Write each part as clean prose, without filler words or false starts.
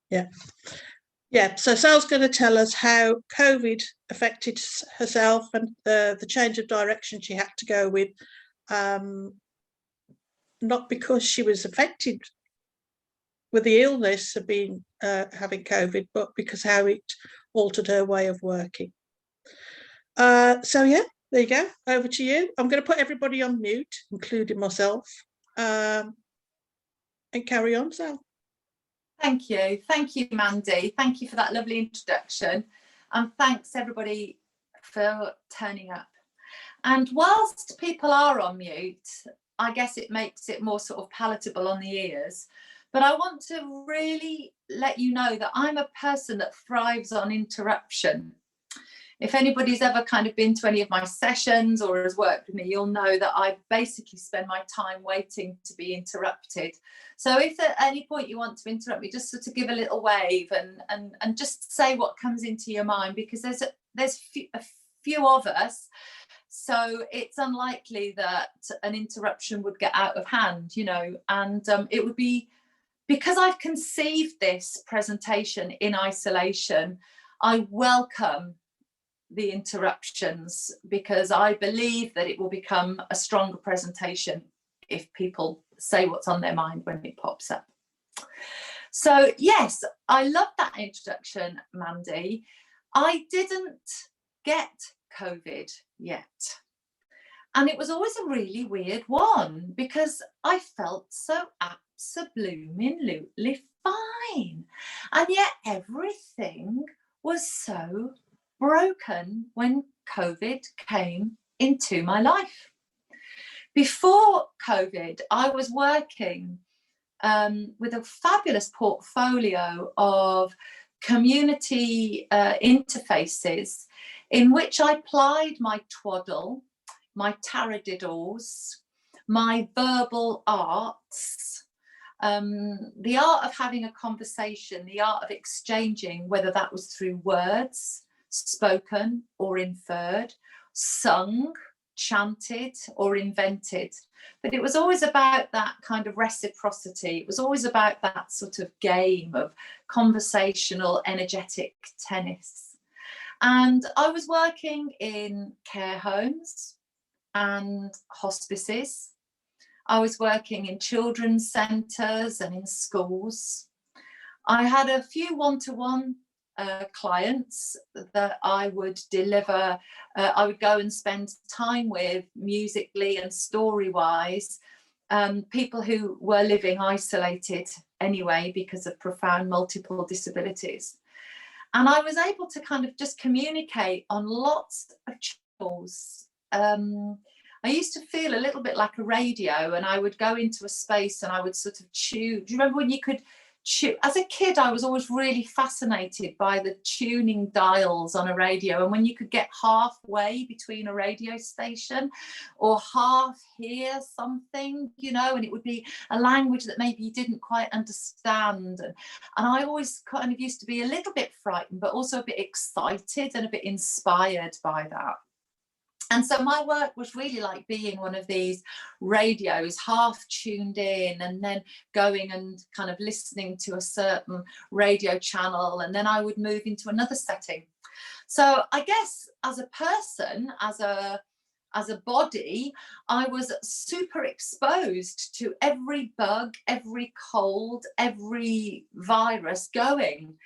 Yeah. Yeah, so Sal's going to tell us how COVID affected herself and the change of direction she had to go with, not because she was affected with the illness of being having COVID, but because how it altered her way of working. So yeah, there you go. Over to you. I'm going to put everybody on mute, including myself, and carry on, Sal. Thank you, Mandy. Thank you for that lovely introduction, and thanks everybody for turning up. And whilst people are on mute, I guess it makes it more sort of palatable on the ears. But I want to really let you know that I'm a person that thrives on interruption. If anybody's ever kind of been to any of my sessions or has worked with me, you'll know that I basically spend my time waiting to be interrupted. So if at any point you want to interrupt me, just sort of give a little wave and just say what comes into your mind, because there's a few of us. So it's unlikely that an interruption would get out of hand, you know, and it would be because I've conceived this presentation in isolation. I welcome the interruptions because I believe that it will become a stronger presentation if people say what's on their mind when it pops up. So yes, I love that introduction, Mandy. I didn't get COVID yet. And it was always a really weird one because I felt so absolutely fine. And yet everything was so broken when COVID came into my life. Before COVID, I was working with a fabulous portfolio of community interfaces in which I plied my twaddle, my taradiddles, my verbal arts, the art of having a conversation, the art of exchanging, whether that was through words, spoken or inferred, sung, chanted or invented. But it was always about that kind of reciprocity. It was always about that sort of game of conversational, energetic tennis. And I was working in care homes and hospices. I was working in children's centres and in schools. I had a few one-to-one clients that I would deliver. I would go and spend time with musically and story-wise, people who were living isolated anyway because of profound multiple disabilities. And I was able to kind of just communicate on lots of channels. I used to feel a little bit like a radio, and I would go into a space and I would sort of tune. Do you remember when you could tune? As a kid, I was always really fascinated by the tuning dials on a radio, and when you could get halfway between a radio station or half hear something, you know, and it would be a language that maybe you didn't quite understand. And I always kind of used to be a little bit frightened, but also a bit excited and a bit inspired by that. And so my work was really like being one of these radios, half tuned in and then going and kind of listening to a certain radio channel, and then I would move into another setting. So I guess as a person, as a body, I was super exposed to every bug, every cold, every virus going.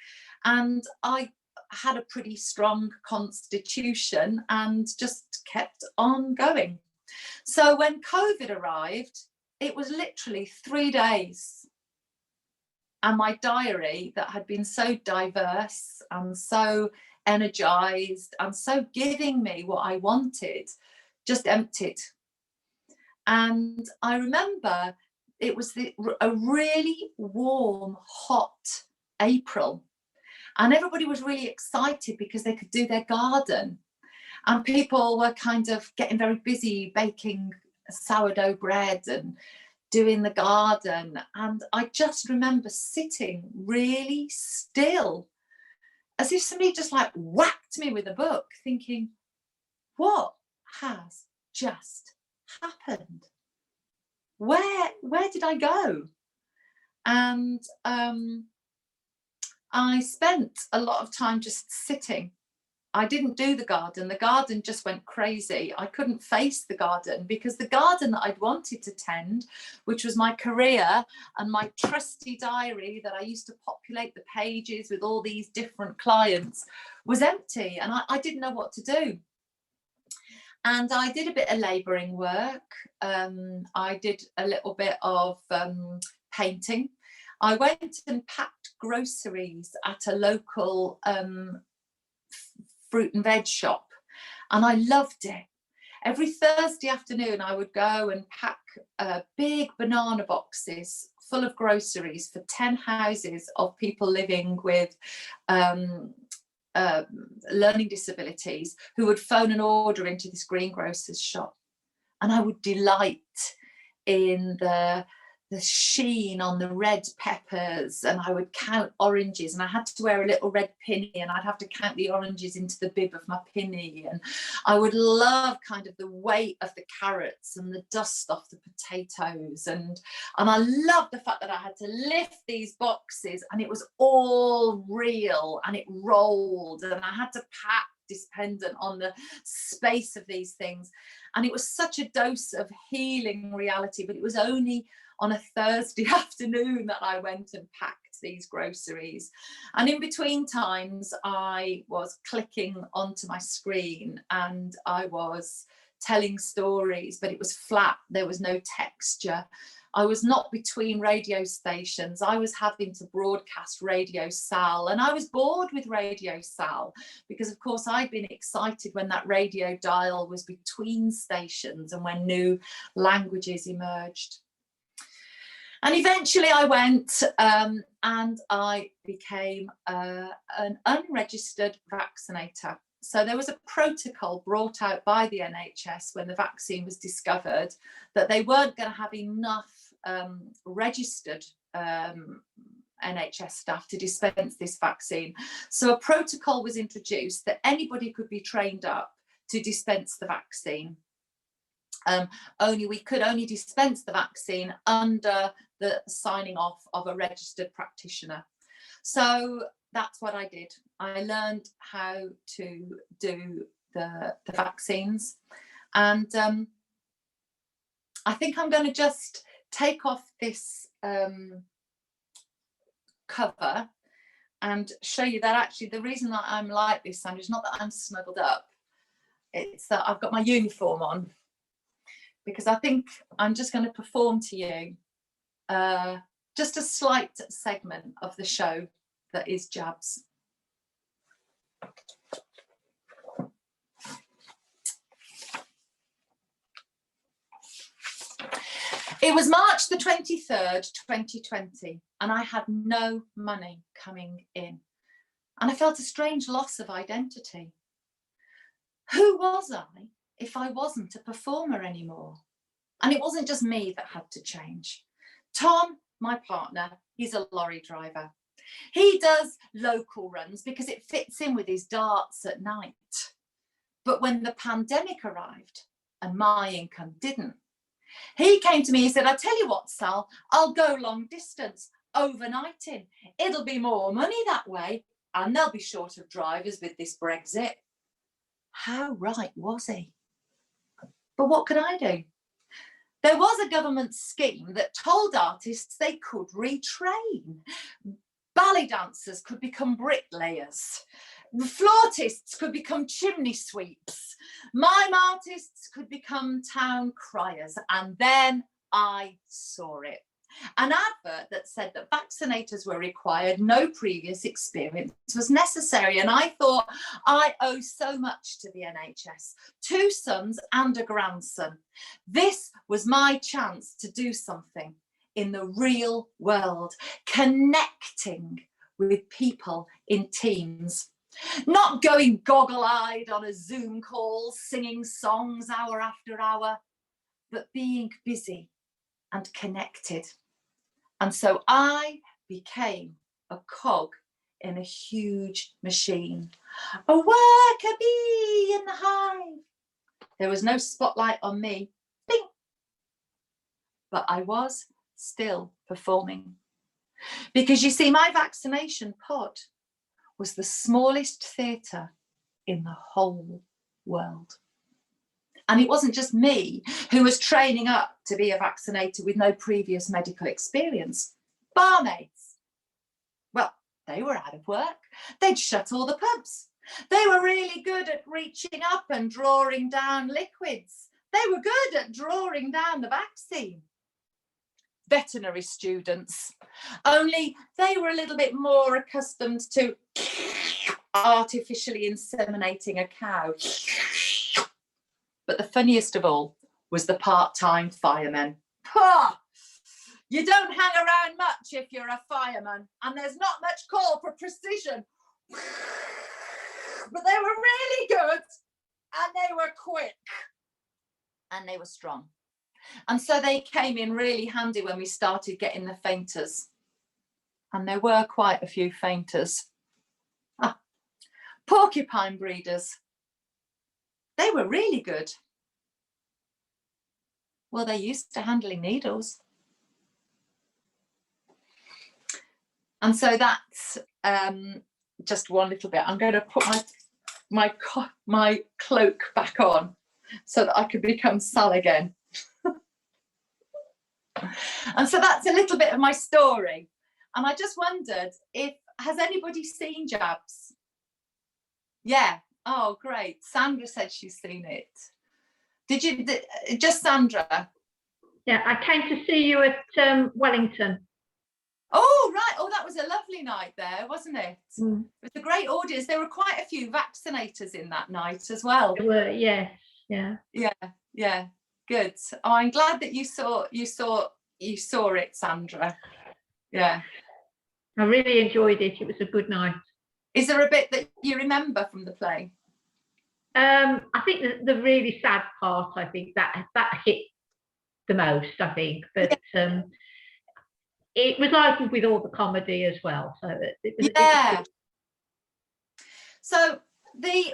And I had a pretty strong constitution and just kept on going. So when COVID arrived, it was literally 3 days. And my diary that had been so diverse and so energized and so giving me what I wanted just emptied. And I remember it was a really warm, hot April. And everybody was really excited because they could do their garden. And people were kind of getting very busy baking sourdough bread and doing the garden. And I just remember sitting really still, as if somebody just like whacked me with a book, thinking, what has just happened? Where did I go? And I spent a lot of time just sitting. I didn't do the garden. The garden just went crazy. I couldn't face the garden, because the garden that I'd wanted to tend, which was my career and my trusty diary that I used to populate the pages with all these different clients, was empty, and I didn't know what to do. And I did a bit of labouring work. I did a little bit of painting. I went and packed groceries at a local fruit and veg shop, and I loved it. Every Thursday afternoon I would go and pack big banana boxes full of groceries for 10 houses of people living with learning disabilities, who would phone an order into this greengrocer's shop, and I would delight in the sheen on the red peppers, and I would count oranges, and I had to wear a little red pinny, and I'd have to count the oranges into the bib of my pinny, and I would love kind of the weight of the carrots and the dust off the potatoes, and I loved the fact that I had to lift these boxes and it was all real and it rolled, and I had to pack dependent on the space of these things, and it was such a dose of healing reality. But it was only on a Thursday afternoon that I went and packed these groceries, and in between times I was clicking onto my screen and I was telling stories, but it was flat, there was no texture. I was not between radio stations. I was having to broadcast Radio Sal, and I was bored with Radio Sal because, of course, I'd been excited when that radio dial was between stations and when new languages emerged. And eventually I went and I became an unregistered vaccinator. So there was a protocol brought out by the NHS when the vaccine was discovered that they weren't going to have enough registered NHS staff to dispense this vaccine. So a protocol was introduced that anybody could be trained up to dispense the vaccine. We could only dispense the vaccine under the signing off of a registered practitioner. So that's what I did. I learned how to do the vaccines, and I think I'm going to just take off this cover and show you that actually the reason that I'm like this, Sandra, is not that I'm snuggled up, it's that I've got my uniform on, because I think I'm just going to perform to you just a slight segment of the show that is Jabs. It was March the 23rd, 2020, and I had no money coming in, and I felt a strange loss of identity. Who was I if I wasn't a performer anymore? And it wasn't just me that had to change. Tom, my partner, he's a lorry driver. He does local runs because it fits in with his darts at night. But when the pandemic arrived and my income didn't, he came to me and said, I tell you what, Sal, I'll go long distance, overnighting. It'll be more money that way, and they'll be short of drivers with this Brexit. How right was he? But what could I do? There was a government scheme that told artists they could retrain. Ballet dancers could become bricklayers. Flautists could become chimney sweeps. Mime artists could become town criers. And then I saw it. An advert that said that vaccinators were required, no previous experience was necessary. And I thought, I owe so much to the NHS, 2 sons and a grandson. This was my chance to do something in the real world, connecting with people in teams. Not going goggle-eyed on a Zoom call, singing songs hour after hour, but being busy and connected. And so I became a cog in a huge machine, a worker bee in the hive. There was no spotlight on me, bing, but I was still performing. Because you see, my vaccination pod was the smallest theatre in the whole world. And it wasn't just me who was training up to be a vaccinator with no previous medical experience. Barmaids, well, they were out of work. They'd shut all the pubs. They were really good at reaching up and drawing down liquids. They were good at drawing down the vaccine. Veterinary students, only they were a little bit more accustomed to artificially inseminating a cow. But the funniest of all was the part-time firemen. You don't hang around much if you're a fireman, and there's not much call for precision. But they were really good, and they were quick, and they were strong. And so they came in really handy when we started getting the fainters. And there were quite a few fainters. Porcupine breeders. They were really good. Well, they're used to handling needles. And so that's just one little bit. I'm going to put my cloak back on so that I can become Sal again. And so that's a little bit of my story. And I just wondered has anybody seen Jabs? Yeah. Oh, great. Sandra said she's seen it. Did you? Just Sandra? Yeah, I came to see you at Wellington. Oh, right. Oh, that was a lovely night there, wasn't it? Mm. It was a great audience. There were quite a few vaccinators in that night as well. There were, yes, yeah. Yeah. Good. Oh, I'm glad that you saw it, Sandra. Yeah. I really enjoyed it. It was a good night. Is there a bit that you remember from the play? I think the really sad part, I think that hit the most, I think. But it was lightened with all the comedy as well. So it was So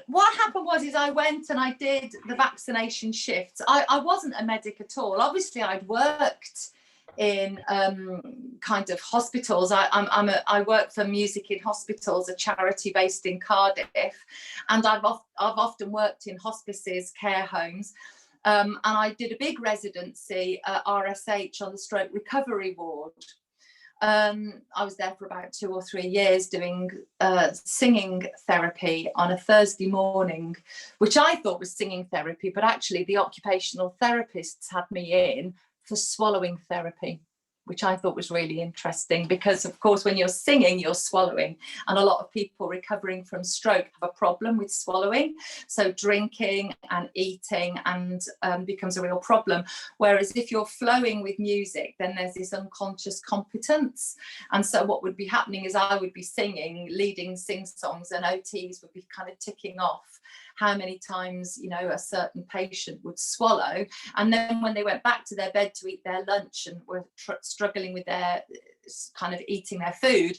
what happened was I went and I did the vaccination shifts. I wasn't a medic at all. Obviously, I'd worked in kind of hospitals. I work for Music in Hospitals, a charity based in Cardiff, and I've often worked in hospices, care homes, and I did a big residency at RSH on the stroke recovery ward. I was there for about 2 or 3 years doing singing therapy on a Thursday morning, which I thought was singing therapy, but actually the occupational therapists had me in for swallowing therapy, which I thought was really interesting because, of course, when you're singing, you're swallowing. And a lot of people recovering from stroke have a problem with swallowing. So drinking and eating becomes a real problem. Whereas if you're flowing with music, then there's this unconscious competence. And so what would be happening is I would be singing, leading sing-songs, and OTs would be kind of ticking off how many times, a certain patient would swallow. And then when they went back to their bed to eat their lunch and were struggling with their kind of eating their food,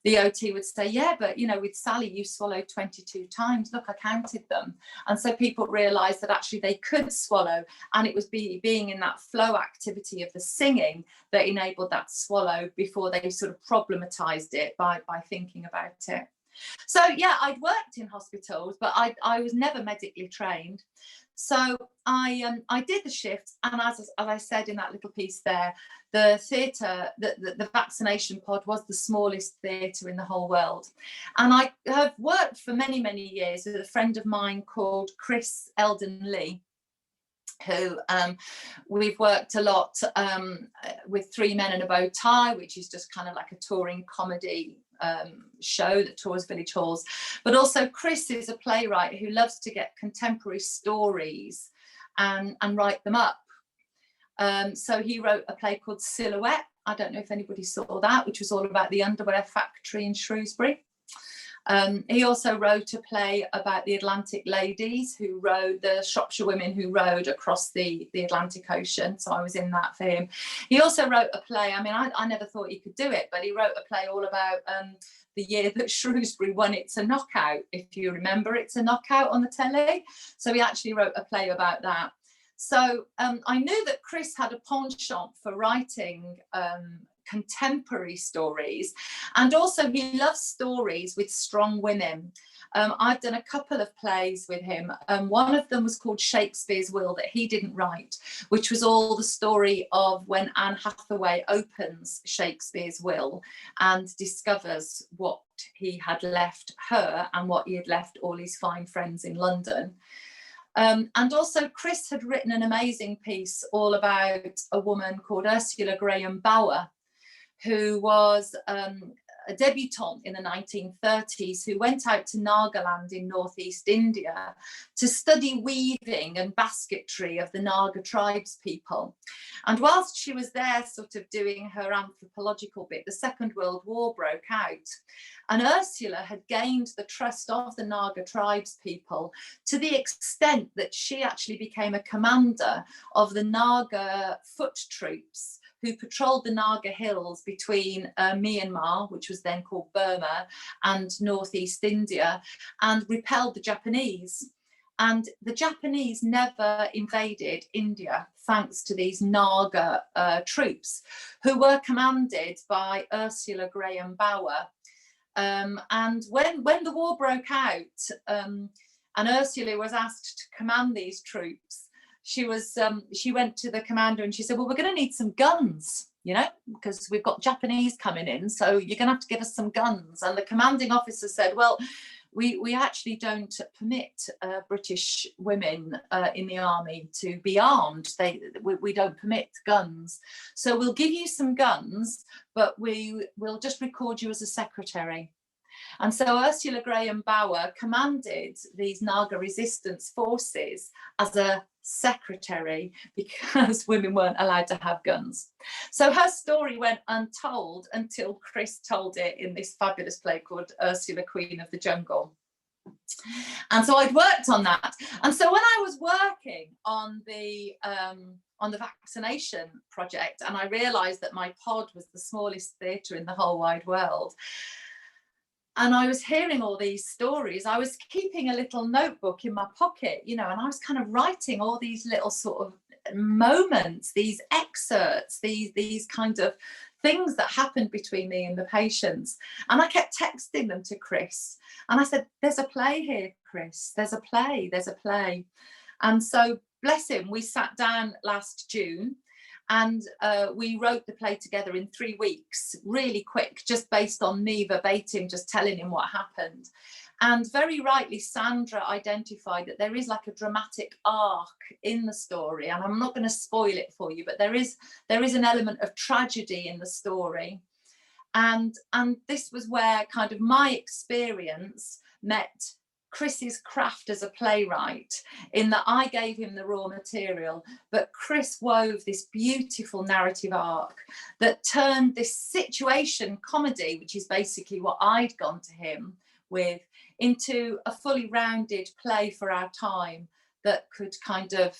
the OT would say, yeah, but, with Sally, you swallowed 22 times. Look, I counted them. And so people realised that actually they could swallow. And it was being in that flow activity of the singing that enabled that swallow before they sort of problematized it by thinking about it. So yeah, I'd worked in hospitals, but I was never medically trained. So I did the shifts, and as I said in that little piece there, the theatre, the vaccination pod was the smallest theatre in the whole world. And I have worked for many, many years with a friend of mine called Chris Eldon Lee, who we've worked a lot with Three Men and a Bow Tie, which is just kind of like a touring comedy show that tours village halls. But also Chris is a playwright who loves to get contemporary stories and write them up. So he wrote a play called Silhouette. I don't know if anybody saw that, which was all about the underwear factory in Shrewsbury. He also wrote a play about the Atlantic ladies who rowed, the Shropshire women who rowed across the Atlantic Ocean. So I was in that for him. He also wrote a play. I mean, I never thought he could do it, but he wrote a play all about the year that Shrewsbury won It's a Knockout. If you remember, It's a Knockout on the telly. So he actually wrote a play about that. So I knew that Chris had a penchant for writing contemporary stories, and also he loves stories with strong women. I've done a couple of plays with him. One of them was called Shakespeare's Will, that he didn't write, which was all the story of when Anne Hathaway opens Shakespeare's will and discovers what he had left her and what he had left all his fine friends in London. And also Chris had written an amazing piece all about a woman called Ursula Graham Bauer, who was a debutante in the 1930s who went out to Nagaland in northeast India to study weaving and basketry of the Naga tribes people. And whilst she was there sort of doing her anthropological bit, the Second World War broke out. And Ursula had gained the trust of the Naga tribes people to the extent that she actually became a commander of the Naga foot troops who patrolled the Naga hills between Myanmar, which was then called Burma, and northeast India, and repelled the Japanese. And the Japanese never invaded India, thanks to these Naga troops, who were commanded by Ursula Graham Bauer. And when the war broke out, and Ursula was asked to command these troops, she went to the commander and she said, well, we're going to need some guns, you know, because we've got Japanese coming in, so you're going to have to give us some guns. And the commanding officer said, well, we actually don't permit British women in the army to be armed. We don't permit guns. So we'll give you some guns, but we'll just record you as a secretary. And so Ursula Graham Bauer commanded these Naga resistance forces as a secretary because women weren't allowed to have guns. So her story went untold until Chris told it in this fabulous play called Ursula, Queen of the Jungle. And so I'd worked on that. And so when I was working on the vaccination project, and I realised that my pod was the smallest theatre in the whole wide world, and I was hearing all these stories, I was keeping a little notebook in my pocket, you know, and I was kind of writing all these little sort of moments, these excerpts, these kind of things that happened between me and the patients. And I kept texting them to Chris. And I said, there's a play here, Chris, there's a play. And so, bless him, we sat down last June and we wrote the play together in 3 weeks, really quick, just based on me verbatim, just telling him what happened. And very rightly, Sandra identified that there is like a dramatic arc in the story, and I'm not going to spoil it for you, but there is an element of tragedy in the story. And this was where kind of my experience met Chris's craft as a playwright, in that I gave him the raw material, but Chris wove this beautiful narrative arc that turned this situation comedy, which is basically what I'd gone to him with, into a fully rounded play for our time that could kind of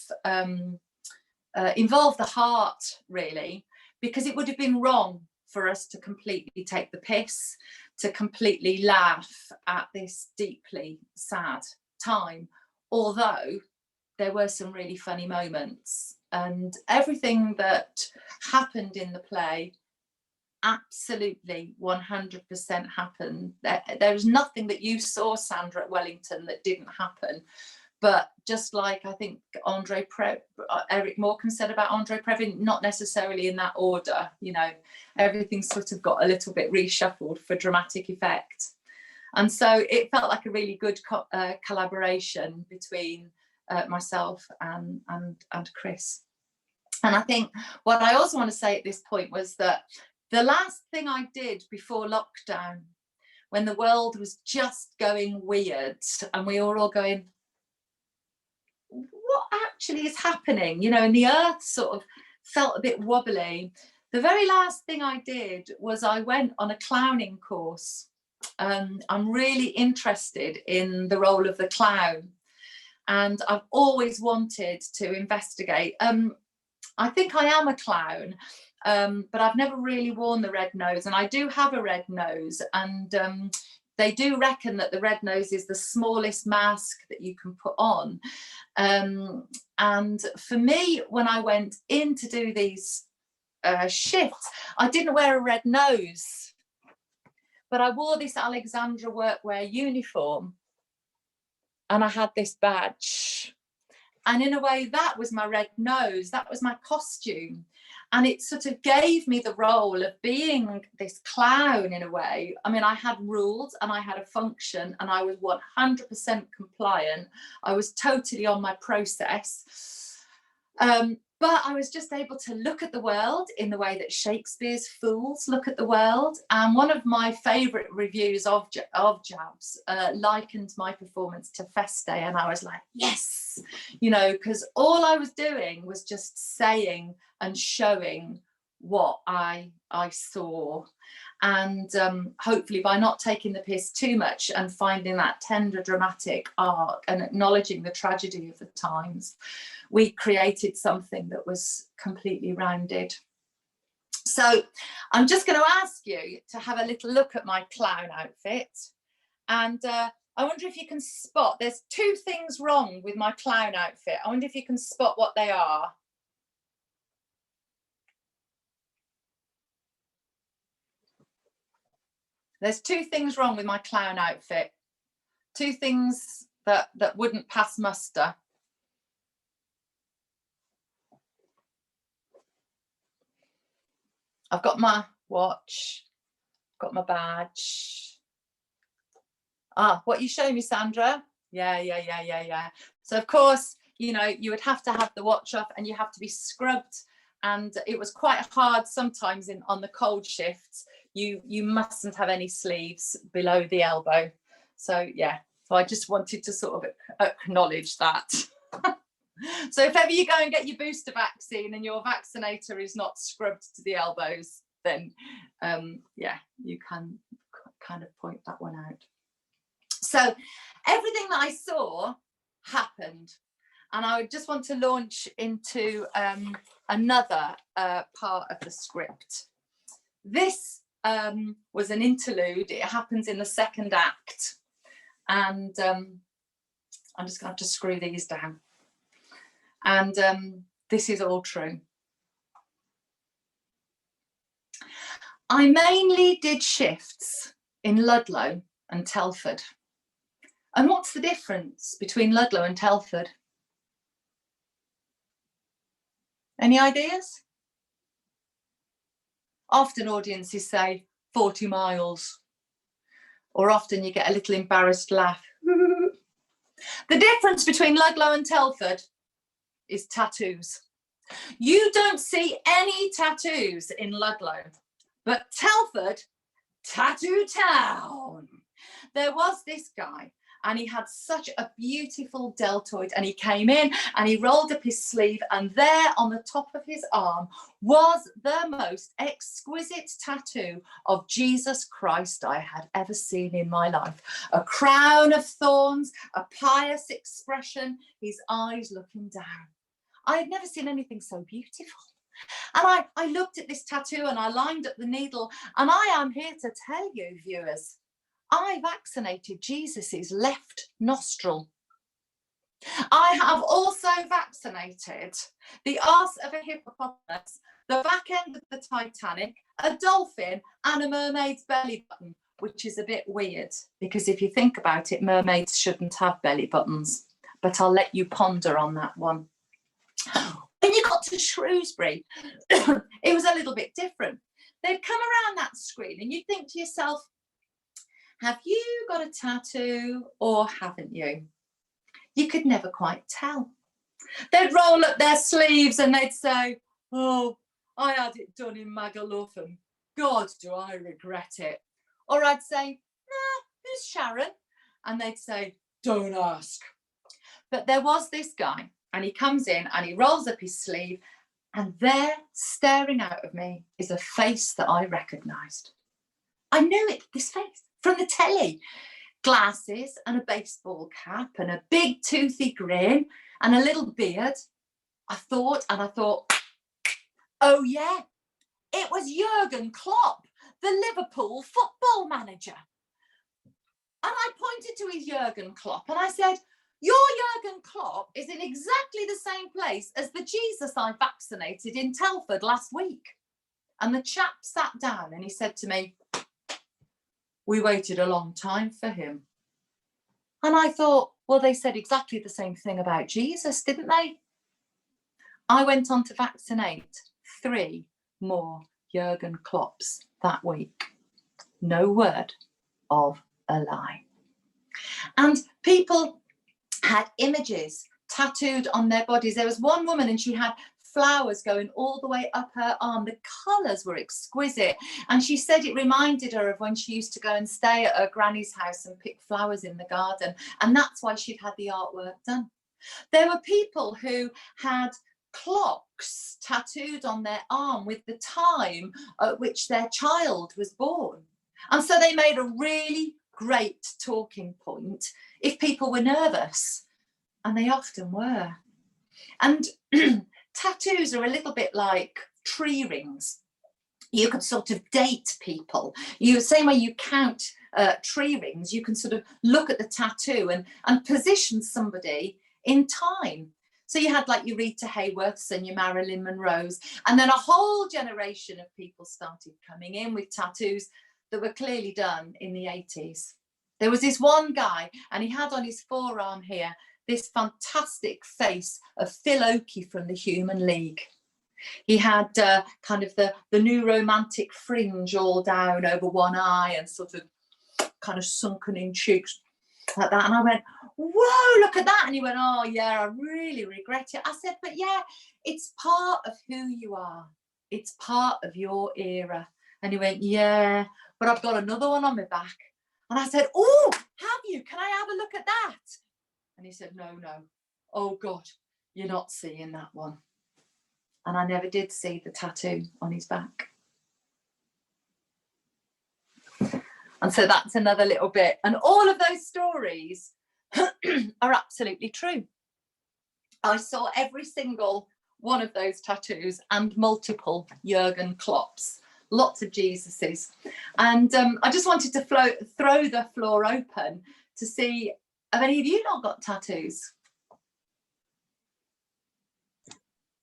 involve the heart, really, because it would have been wrong for us to completely take the piss, to completely laugh at this deeply sad time, although there were some really funny moments. And everything that happened in the play absolutely 100% happened. There was nothing that you saw, Sandra, at Wellington that didn't happen. But just like I think Eric Morecambe said about Andre Previn, not necessarily in that order, you know, everything sort of got a little bit reshuffled for dramatic effect. And so it felt like a really good collaboration between myself and Chris. And I think what I also want to say at this point was that the last thing I did before lockdown, when the world was just going weird and we were all going, what actually is happening, you know, and the earth sort of felt a bit wobbly. The very last thing I did was I went on a clowning course. I'm really interested in the role of the clown, and I've always wanted to investigate. I think I am a clown, but I've never really worn the red nose, and I do have a red nose, and they do reckon that the red nose is the smallest mask that you can put on. And for me, when I went in to do these shifts. I didn't wear a red nose, but I wore this Alexandra workwear uniform and I had this badge. And in a way, that was my red nose, that was my costume. And it sort of gave me the role of being this clown in a way. I mean, I had rules and I had a function and I was 100% compliant. I was totally on my process. But I was just able to look at the world in the way that Shakespeare's fools look at the world. And one of my favourite reviews of Jabs likened my performance to Feste. And I was like, yes, you know, because all I was doing was just saying and showing what I saw. And hopefully by not taking the piss too much and finding that tender dramatic arc and acknowledging the tragedy of the times, we created something that was completely rounded. So I'm just going to ask you to have a little look at my clown outfit. And I wonder if you can spot, there's two things wrong with my clown outfit. I wonder if you can spot what they are. There's two things wrong with my clown outfit. Two things that wouldn't pass muster. I've got my watch, got my badge. Ah, what are you showing me, Sandra? Yeah. So of course, you know, you would have to have the watch off and you have to be scrubbed. And it was quite hard sometimes on the cold shifts. You mustn't have any sleeves below the elbow. So yeah, so I just wanted to sort of acknowledge that. So if ever you go and get your booster vaccine and your vaccinator is not scrubbed to the elbows, then yeah, you can kind of point that one out. So everything that I saw happened. And I would just want to launch into another part of the script. This was an interlude. It happens in the second act. And I'm just going to have to screw these down. And this is all true. I mainly did shifts in Ludlow and Telford. And what's the difference between Ludlow and Telford? Any ideas? Often audiences say 40 miles, or often you get a little embarrassed laugh. The difference between Ludlow and Telford is tattoos. You don't see any tattoos in Ludlow, but Telford, tattoo town. There was this guy and he had such a beautiful deltoid and he came in and he rolled up his sleeve and there on the top of his arm was the most exquisite tattoo of Jesus Christ I had ever seen in my life. A crown of thorns, a pious expression, his eyes looking down. I had never seen anything so beautiful. And I looked at this tattoo and I lined up the needle, and I am here to tell you, viewers, I vaccinated Jesus's left nostril. I have also vaccinated the arse of a hippopotamus, the back end of the Titanic, a dolphin, and a mermaid's belly button, which is a bit weird because if you think about it, mermaids shouldn't have belly buttons. But I'll let you ponder on that one. When you got to Shrewsbury, it was a little bit different. They'd come around that screen and you'd think to yourself, have you got a tattoo or haven't you? You could never quite tell. They'd roll up their sleeves and they'd say, oh, I had it done in Magaluf and God, do I regret it. Or I'd say, nah, who's Sharon? And they'd say, don't ask. But there was this guy and he comes in and he rolls up his sleeve and there, staring out of me, is a face that I recognised. I knew it, this face, from the telly. Glasses and a baseball cap and a big toothy grin and a little beard. I thought, oh yeah, it was Jurgen Klopp, the Liverpool football manager. And I pointed to his Jurgen Klopp and I said, your Jurgen Klopp is in exactly the same place as the Jesus I vaccinated in Telford last week. And the chap sat down and he said to me, "We waited a long time for him." And I thought, well, they said exactly the same thing about Jesus, didn't they? I went on to vaccinate 3 more Jurgen Klopps that week. No word of a lie. And people had images tattooed on their bodies. There was one woman and she had flowers going all the way up her arm. The colours were exquisite. And she said it reminded her of when she used to go and stay at her granny's house and pick flowers in the garden. And that's why she'd had the artwork done. There were people who had clocks tattooed on their arm with the time at which their child was born. And so they made a really great talking point if people were nervous. And they often were. And tattoos are a little bit like tree rings. You could sort of date people. Same way you count tree rings, you can sort of look at the tattoo and position somebody in time. So you had like your Rita Hayworths and your Marilyn Monroes, and then a whole generation of people started coming in with tattoos that were clearly done in the 80s. There was this one guy, and he had on his forearm here this fantastic face of Phil Oakey from the Human League. He had kind of the new romantic fringe all down over one eye and sort of kind of sunken in cheeks like that. And I went, whoa, look at that. And he went, oh yeah, I really regret it. I said, but yeah, it's part of who you are. It's part of your era. And he went, yeah, but I've got another one on my back. And I said, oh, have you? Can I have a look at that? And he said, no. Oh God, you're not seeing that one. And I never did see the tattoo on his back. And so that's another little bit. And all of those stories are absolutely true. I saw every single one of those tattoos and multiple Jurgen Klopps, lots of Jesuses. And I just wanted to throw the floor open to see, have any of you not got tattoos?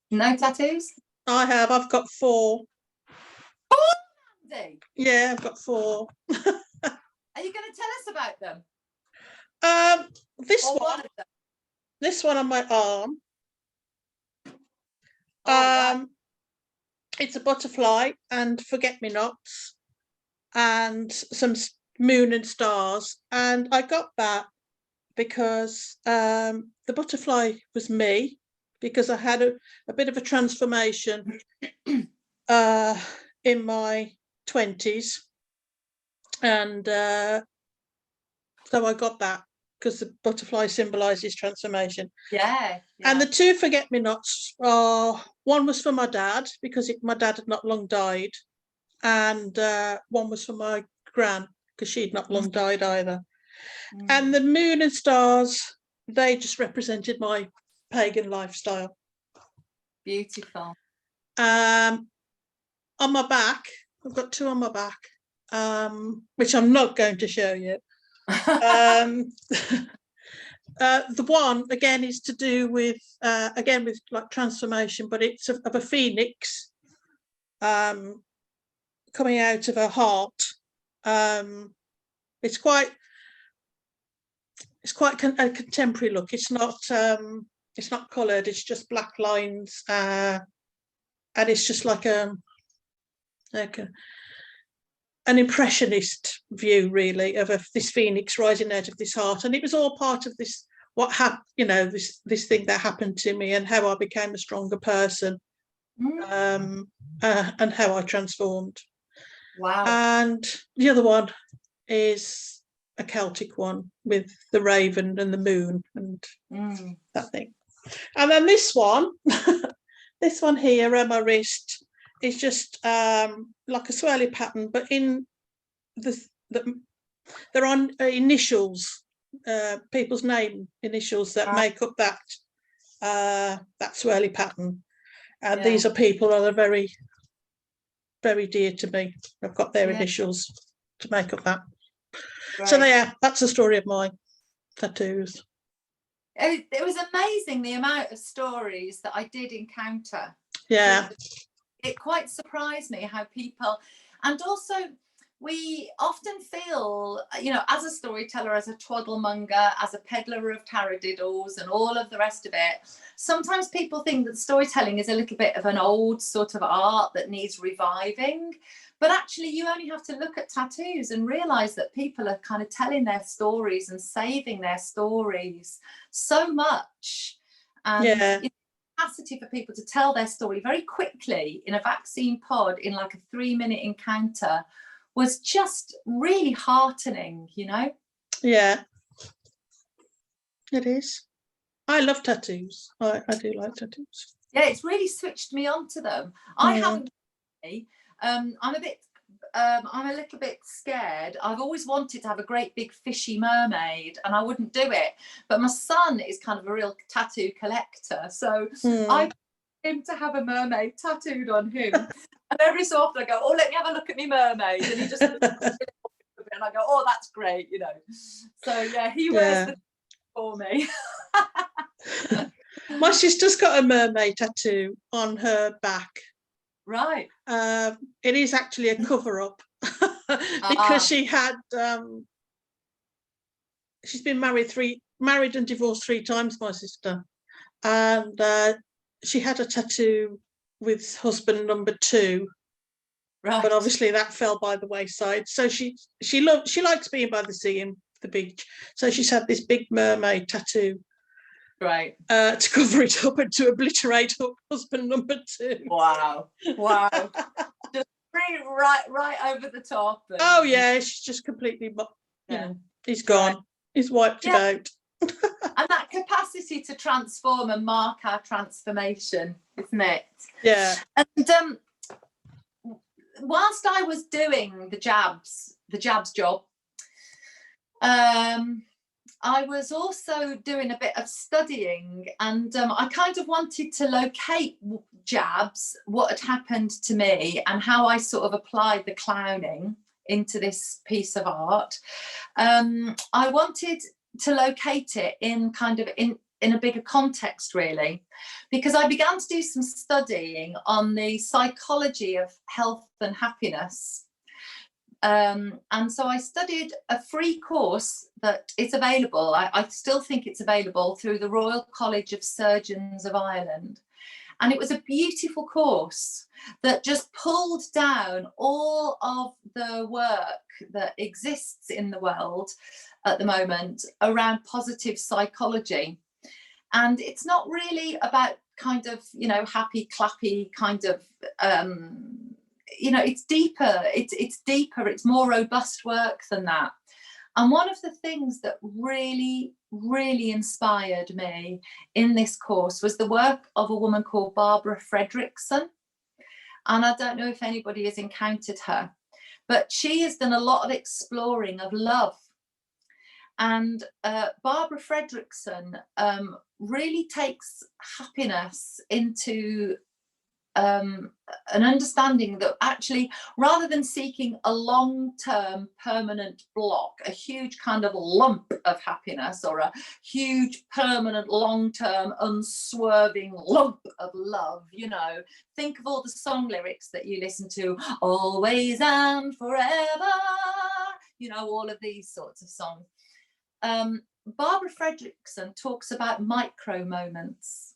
No tattoos? I have. I've got 4. Oh, Andy! Yeah, I've got 4. Are you going to tell us about them? This Or one, of them? this one on my arm. Oh, wow. It's a butterfly and forget-me-nots and some moon and stars. And I got that because the butterfly was me, because I had a bit of a transformation in my 20s. And so I got that because the butterfly symbolises transformation. Yeah. And the 2 forget-me-nots are, one was for my dad because my dad had not long died, and one was for my gran because she'd not long died either. And the moon and stars, they just represented my pagan lifestyle. Beautiful. On my back, I've got 2 on my back, which I'm not going to show you. The one again is to do with with like transformation, but it's of a phoenix coming out of her heart. It's quite a contemporary look. It's not coloured. It's just black lines, and it's just like an impressionist view, really, of this phoenix rising out of this heart. And it was all part of this, what happened, this thing that happened to me, and how I became a stronger person, and how I transformed. Wow. And the other one is a Celtic one with the raven and the moon and that thing. And then this one, this one here on my wrist, is just like a swirly pattern, but in there are initials, people's name initials that make up that swirly pattern. And these are people that are very, very dear to me. I've got their initials to make up that. Right. So that's the story of my tattoos. It was amazing the amount of stories that I did encounter. Yeah. it quite surprised me how people, and also we often feel, you know, as a storyteller, as a twaddlemonger, as a peddler of taradiddles and all of the rest of it, sometimes people think that storytelling is a little bit of an old sort of art that needs reviving. But actually, you only have to look at tattoos and realize that people are kind of telling their stories and saving their stories so much. And Yeah. capacity for people to tell their story very quickly in a vaccine pod in like a 3-minute encounter was just really heartening, you know? Yeah, it is. I love tattoos. I do like tattoos. Yeah, it's really switched me onto them. I haven't, I'm a little bit scared. I've always wanted to have a great big fishy mermaid and I wouldn't do it. But my son is kind of a real tattoo collector. So I want him to have a mermaid tattooed on him. And every so often I go, oh, let me have a look at my mermaid. And he just and I go, oh, that's great, you know. So yeah, he wears the for me. My sister's got a mermaid tattoo on her back. Right. It is actually a cover-up because she had she's been married and divorced 3 times, my sister, and she had a tattoo with husband number 2, right. but obviously that fell by the wayside. So she likes being by the sea and the beach, so she's had this big mermaid tattoo, right, to cover it up and to obliterate husband number 2. Wow. Just right over the top. And... oh yeah, she's just completely, you know, he's gone. Right. He's wiped it out. And that capacity to transform and mark our transformation, isn't it? Yeah. And whilst I was doing the jabs job, I was also doing a bit of studying, and I kind of wanted to locate jabs, what had happened to me and how I sort of applied the clowning into this piece of art. I wanted to locate it in kind of in a bigger context, really, because I began to do some studying on the psychology of health and happiness. And so I studied a free course that is available. I still think it's available through the Royal College of Surgeons of Ireland. And it was a beautiful course that just pulled down all of the work that exists in the world at the moment around positive psychology. And it's not really about kind of, you know, happy, clappy kind of, you know, it's deeper, it's deeper, it's more robust work than that. And one of the things that really, really inspired me in this course was the work of a woman called Barbara Frederickson. And I don't know if anybody has encountered her, but she has done a lot of exploring of love. And Barbara Frederickson really takes happiness into an understanding that actually, rather than seeking a long-term permanent block, a huge kind of lump of happiness, or a huge permanent long-term unswerving lump of love, you know, think of all the song lyrics that you listen to, always and forever, you know, all of these sorts of songs. Barbara Frederickson talks about micro moments.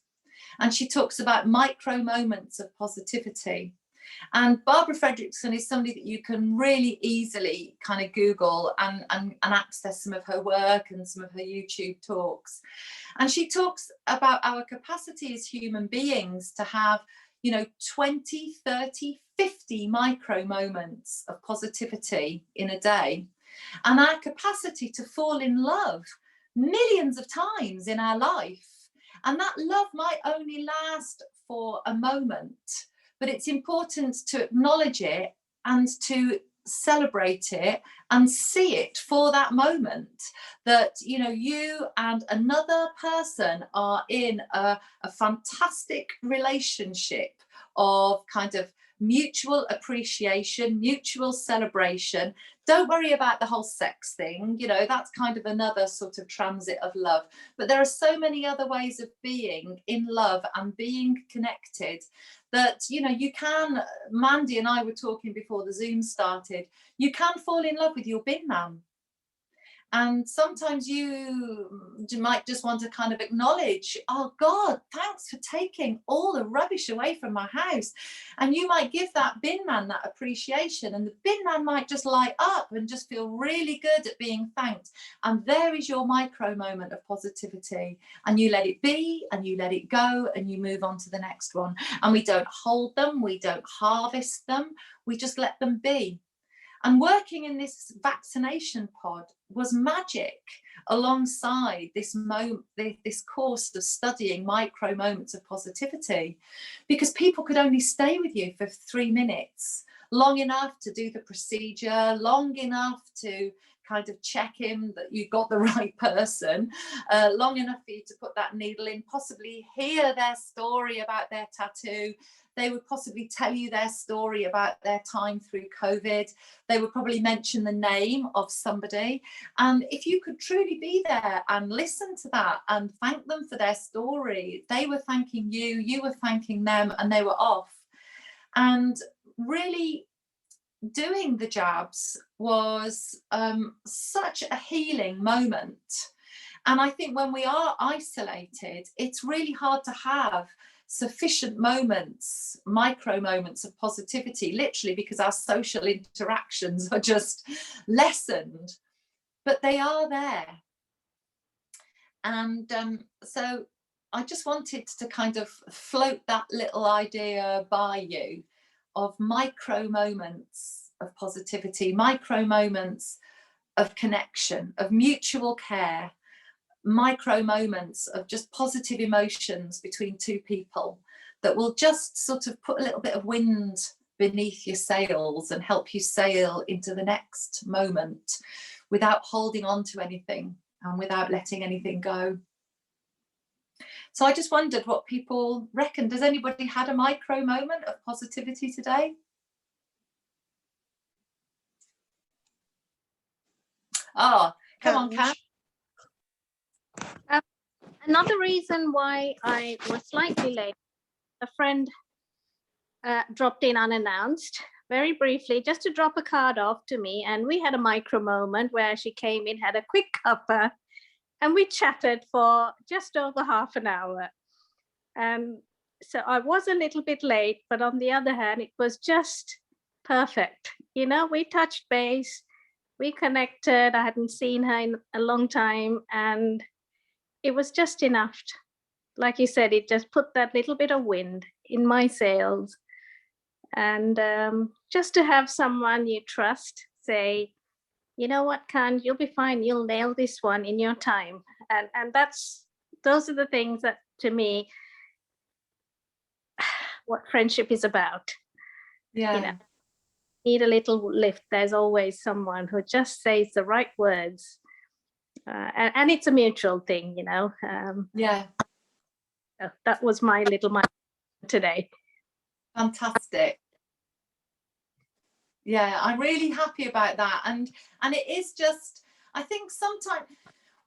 And she talks about micro moments of positivity. And Barbara Frederickson is somebody that you can really easily kind of Google and access some of her work and some of her YouTube talks. And she talks about our capacity as human beings to have, you know, 20, 30, 50 micro moments of positivity in a day. And our capacity to fall in love millions of times in our life. And that love might only last for a moment, but it's important to acknowledge it and to celebrate it and see it for that moment, that, you know, you and another person are in a fantastic relationship of kind of mutual appreciation, mutual celebration. Don't worry about the whole sex thing, you know, that's kind of another sort of transit of love. But there are so many other ways of being in love and being connected that, you know, you can, Mandy and I were talking before the Zoom started, you can fall in love with your bin man. And sometimes you might just want to kind of acknowledge, oh God, thanks for taking all the rubbish away from my house. And you might give that bin man that appreciation, and the bin man might just light up and just feel really good at being thanked. And there is your micro moment of positivity. And you let it be, and you let it go, and you move on to the next one. And we don't hold them, we don't harvest them, we just let them be. And working in this vaccination pod was magic alongside this course of studying micro moments of positivity, because people could only stay with you for 3 minutes, long enough to do the procedure, long enough to kind of check in that you got the right person, long enough for you to put that needle in, possibly hear their story about their tattoo. They would possibly tell you their story about their time through COVID. They would probably mention the name of somebody. And if you could truly be there and listen to that and thank them for their story, they were thanking you, you were thanking them, and they were off. And really doing the jabs was such a healing moment. And I think when we are isolated, it's really hard to have sufficient moments, micro moments of positivity, literally because our social interactions are just lessened, but they are there. And so I just wanted to kind of float that little idea by you of micro moments of positivity, micro moments of connection, of mutual care, micro moments of just positive emotions between two people that will just sort of put a little bit of wind beneath your sails and help you sail into the next moment without holding on to anything and without letting anything go. So I just wondered what people reckon. Does anybody had a micro moment of positivity today? Oh, come on, Cam. Another reason why I was slightly late, a friend dropped in unannounced, very briefly, just to drop a card off to me. And we had a micro moment where she came in, had a quick cuppa, and we chatted for just over half an hour. So I was a little bit late, but on the other hand, it was just perfect. You know, we touched base, we connected. I hadn't seen her in a long time, and it was just enough. Like you said, it just put that little bit of wind in my sails. And just to have someone you trust say, you know what, Khan, you'll be fine. You'll nail this one in your time. And those are the things that, to me, what friendship is about. Yeah. You know, need a little lift. There's always someone who just says the right words. And it's a mutual thing, you know. Yeah. That was my little mind today. Fantastic. Yeah, I'm really happy about that. And it is just, I think sometimes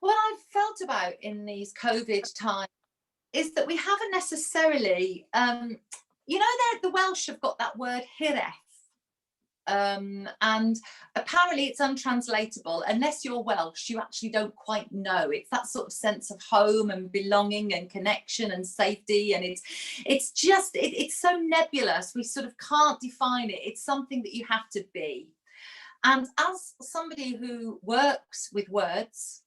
what I've felt about in these COVID times is that we haven't necessarily, you know, the Welsh have got that word hireth. And apparently it's untranslatable. Unless you're Welsh, you actually don't quite know. It's that sort of sense of home and belonging and connection and safety, and it's just it's so nebulous, we sort of can't define it. It's something that you have to be. And as somebody who works with words,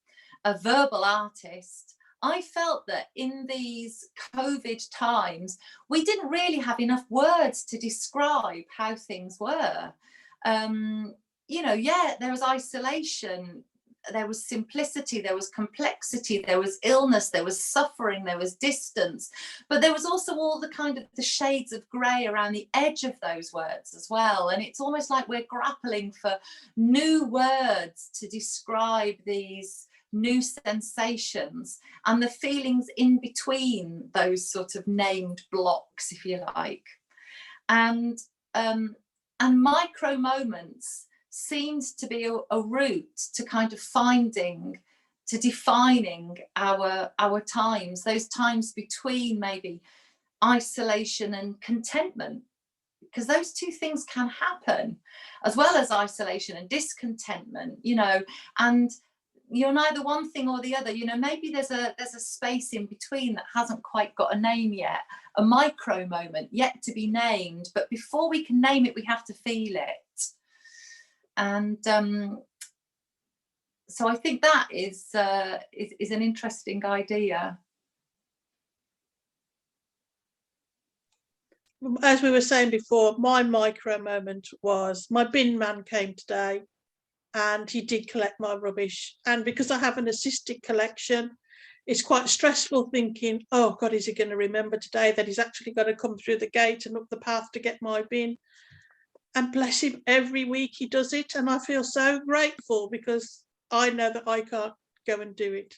a verbal artist, I felt that in these COVID times, we didn't really have enough words to describe how things were. You know, yeah, there was isolation, there was simplicity, there was complexity, there was illness, there was suffering, there was distance, but there was also all the kind of the shades of grey around the edge of those words as well. And it's almost like we're grappling for new words to describe these new sensations and the feelings in between those sort of named blocks, if you like. And and micro moments seems to be a route to kind of defining our times, those times between maybe isolation and contentment, because those two things can happen, as well as isolation and discontentment, you know, and you're neither one thing or the other, you know. Maybe there's a space in between that hasn't quite got a name yet, a micro moment yet to be named, but before we can name it we have to feel it. And so I think that is an interesting idea. As we were saying before, my micro moment was my bin man came today and he did collect my rubbish. And because I have an assisted collection, it's quite stressful thinking, oh God, is he going to remember today that he's actually got to come through the gate and up the path to get my bin? And bless him, every week he does it. And I feel so grateful because I know that I can't go and do it,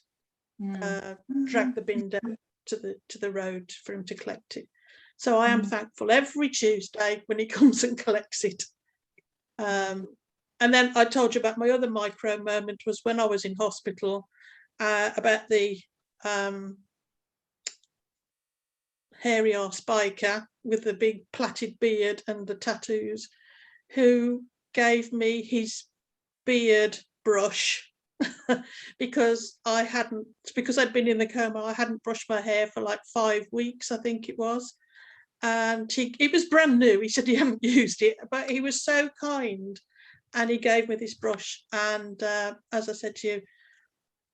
drag the bin down to the road for him to collect it. So I am thankful every Tuesday when he comes and collects it. And then I told you about my other micro moment was when I was in hospital, about the hairy arse biker with the big plaited beard and the tattoos, who gave me his beard brush because I'd been in the coma. I hadn't brushed my hair for like 5 weeks, I think it was. And it was brand new. He said he hadn't used it, but he was so kind and he gave me this brush. And as I said to you,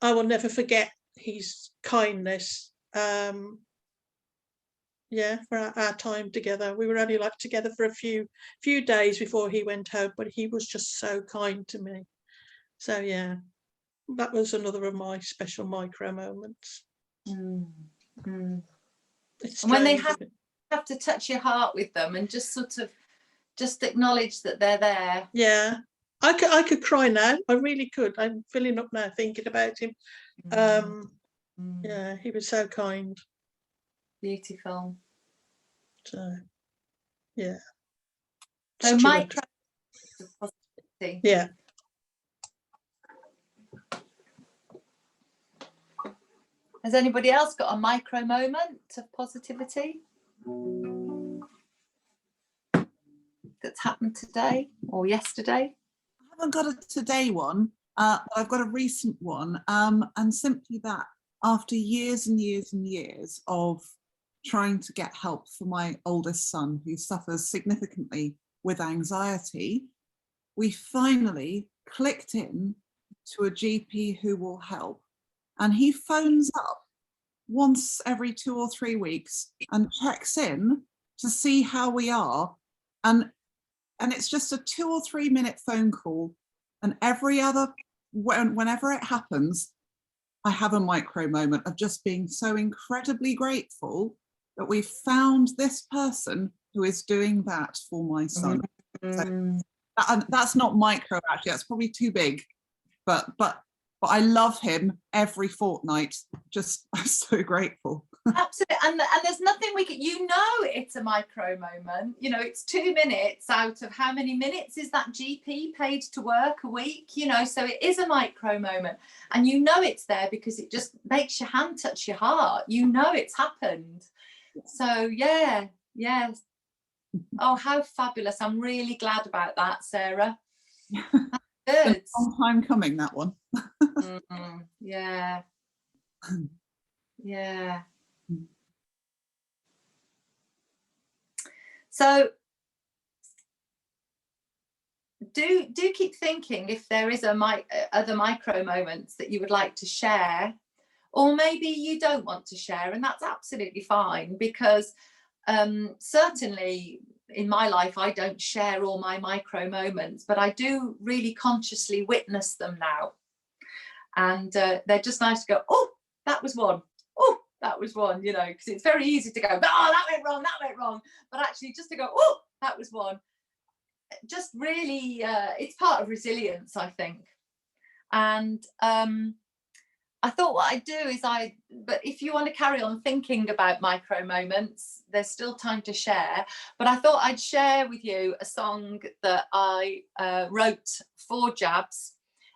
I will never forget his kindness. For our time together. We were only like together for a few days before he went home, but he was just so kind to me. So yeah, that was another of my special micro moments. It's when they strange, have to touch your heart with them and just sort of just acknowledge that they're there. Yeah, I could cry now. I really could. I'm filling up now thinking about him. Yeah, he was so kind. Beautiful. So yeah. So micro positivity. Yeah. Has anybody else got a micro moment of positivity that's happened today or yesterday? I haven't got a today one, but I've got a recent one, and simply that after years and years and years of trying to get help for my oldest son, who suffers significantly with anxiety, we finally clicked in to a GP who will help. And he phones up once every 2 or 3 weeks and checks in to see how we are. And it's just a 2 or 3 minute phone call. And whenever it happens, I have a micro moment of just being so incredibly grateful that we've found this person who is doing that for my son. So that's not micro, actually. That's probably too big. But I love him every fortnight. Just, I'm so grateful. Absolutely. And there's nothing we can, you know, it's a micro moment. You know, it's 2 minutes out of how many minutes is that GP paid to work a week? You know, so it is a micro moment. And you know it's there because it just makes your hand touch your heart. You know it's happened. So yeah. Oh, how fabulous. I'm really glad about that, Sarah. Good. It's a long time coming, that one. Yeah. Yeah. So do keep thinking if there is other micro moments that you would like to share, or maybe you don't want to share, and that's absolutely fine, because certainly in my life I don't share all my micro moments, but I do really consciously witness them now, and they're just nice to go, oh, that was one. Oh, that was one, you know, because it's very easy to go, oh, that went wrong, but actually just to go, oh, that was one, just really it's part of resilience, I think. And I thought what I'd do is but if you want to carry on thinking about micro moments, there's still time to share. But I thought I'd share with you a song that I wrote for Jabs.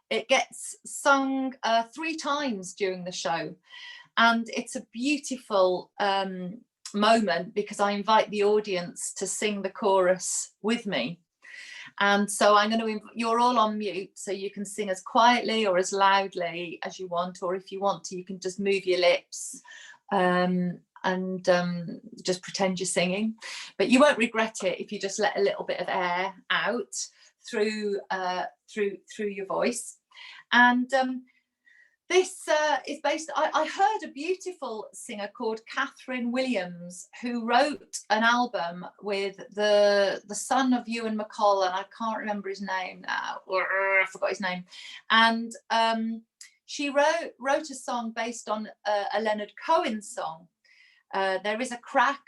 It gets sung 3 times during the show. And it's a beautiful moment because I invite the audience to sing the chorus with me. And so I'm going to, you're all on mute, so you can sing as quietly or as loudly as you want, or if you want to, you can just move your lips and just pretend you're singing. But you won't regret it if you just let a little bit of air out through your voice. And this is based, I heard a beautiful singer called Catherine Williams, who wrote an album with the son of Ewan McCall, and I can't remember his name now, I forgot his name. And she wrote a song based on a Leonard Cohen song. There is a crack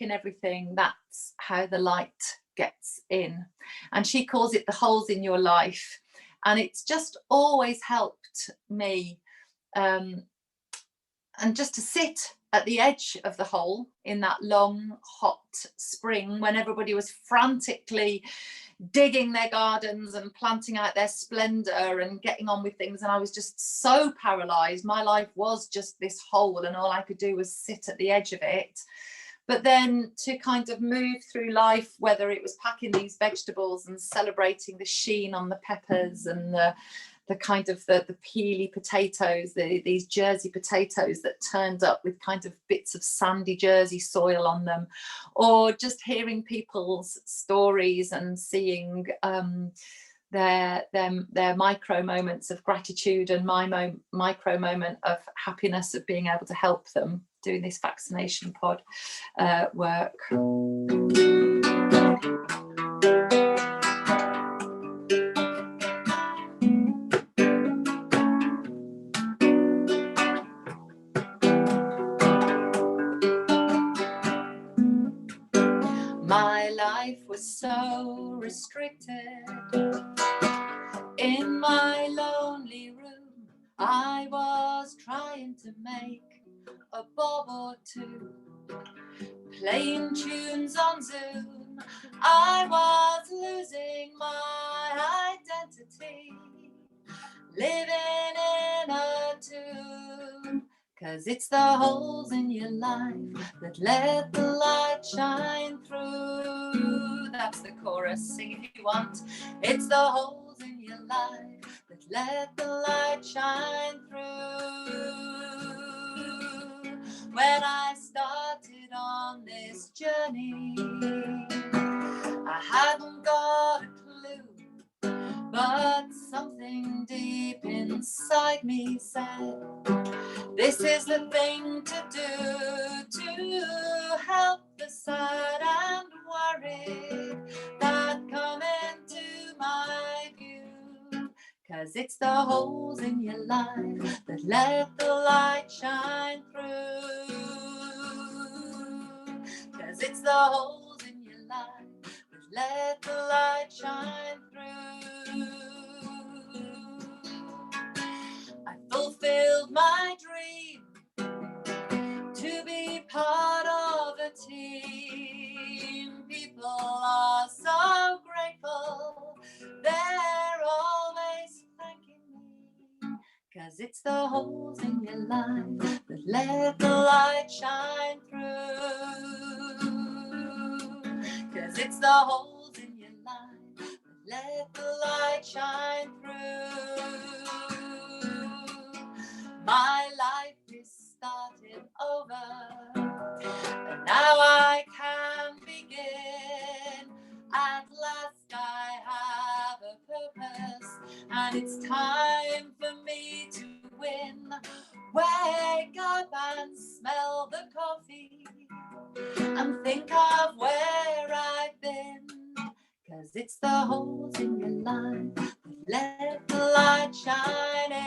in everything, that's how the light gets in. And she calls it the holes in your life. And it's just always helped me, and just to sit at the edge of the hole in that long, hot spring when everybody was frantically digging their gardens and planting out their splendor and getting on with things. And I was just so paralyzed. My life was just this hole, and all I could do was sit at the edge of it. But then to kind of move through life, whether it was packing these vegetables and celebrating the sheen on the peppers and the kind of the peely potatoes, these Jersey potatoes that turned up with kind of bits of sandy Jersey soil on them, or just hearing people's stories and seeing their micro moments of gratitude and my micro moment of happiness of being able to help them doing this vaccination pod work. My life was so restricted. In my lonely room, I was trying to make a bob or two, playing tunes on Zoom. I was losing my identity, living in a tune. 'Cause it's the holes in your life that let the light shine through. That's the chorus, sing if you want. It's the holes in your life that let the light shine through. When I started on this journey, I hadn't got a clue, but something deep inside me said, this is the thing to do to help the sad and worried that come into my view. 'Cause it's the holes in your life that let the light shine through. 'Cause it's the holes in your life that let the light shine through. I fulfilled my dream to be part of a team. People are so grateful, they're always thanking me. 'Cause it's the holes in your life that let the light shine through. 'Cause it's the holes in your life that let the light shine through. My life is starting over, and now I can begin. At last I have a purpose, and it's time for me to win. Wake up and smell the coffee and think of where I've been. 'Cause it's the holes in your life that let the light shine in.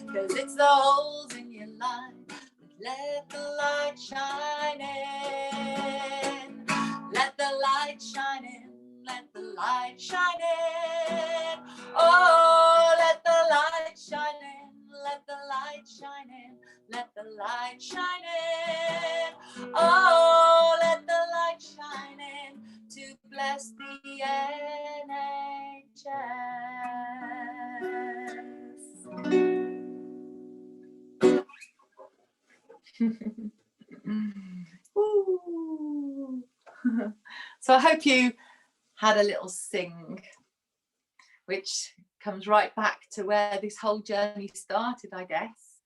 'Cause it's the holes in your life that let the light shine in. Let the light shine in, let the light shine in. Oh, let the light Ooh. So I hope you had a little sing, which comes right back to where this whole journey started, I guess.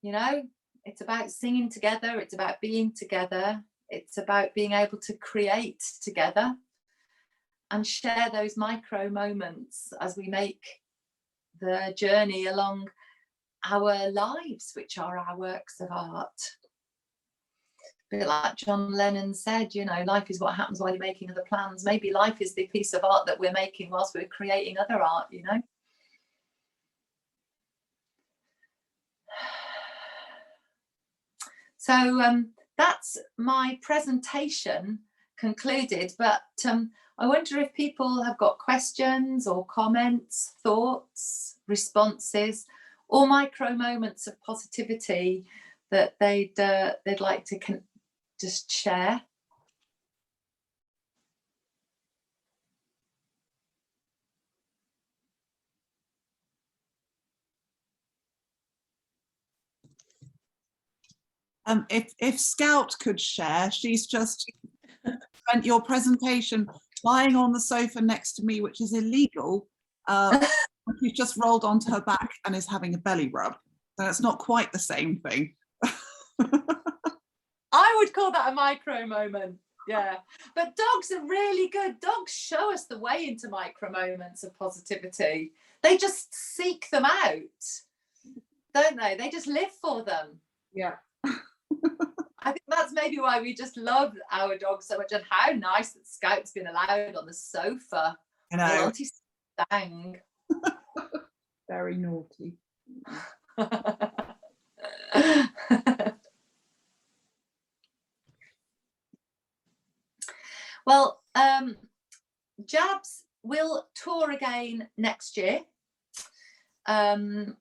You know, it's about singing together, it's about being together, it's about being able to create together and share those micro moments as we make the journey along our lives, which are our works of art. A bit like John Lennon said, you know, life is what happens while you're making other plans. Maybe life is the piece of art that we're making whilst we're creating other art, you know. So that's my presentation concluded, but I wonder if people have got questions or comments, thoughts, responses, or micro moments of positivity that they'd like to just share. If Scout could share, she's just spent your presentation lying on the sofa next to me, which is illegal. She's just rolled onto her back and is having a belly rub. So it's not quite the same thing. I would call that a micro moment. Yeah, but dogs are really good. Dogs show us the way into micro moments of positivity. They just seek them out, don't they? They just live for them. Yeah. I think that's maybe why we just love our dogs so much, and how nice that Scout's been allowed on the sofa. You know, Auntie Stang. very naughty. Well, Jabs will tour again next year.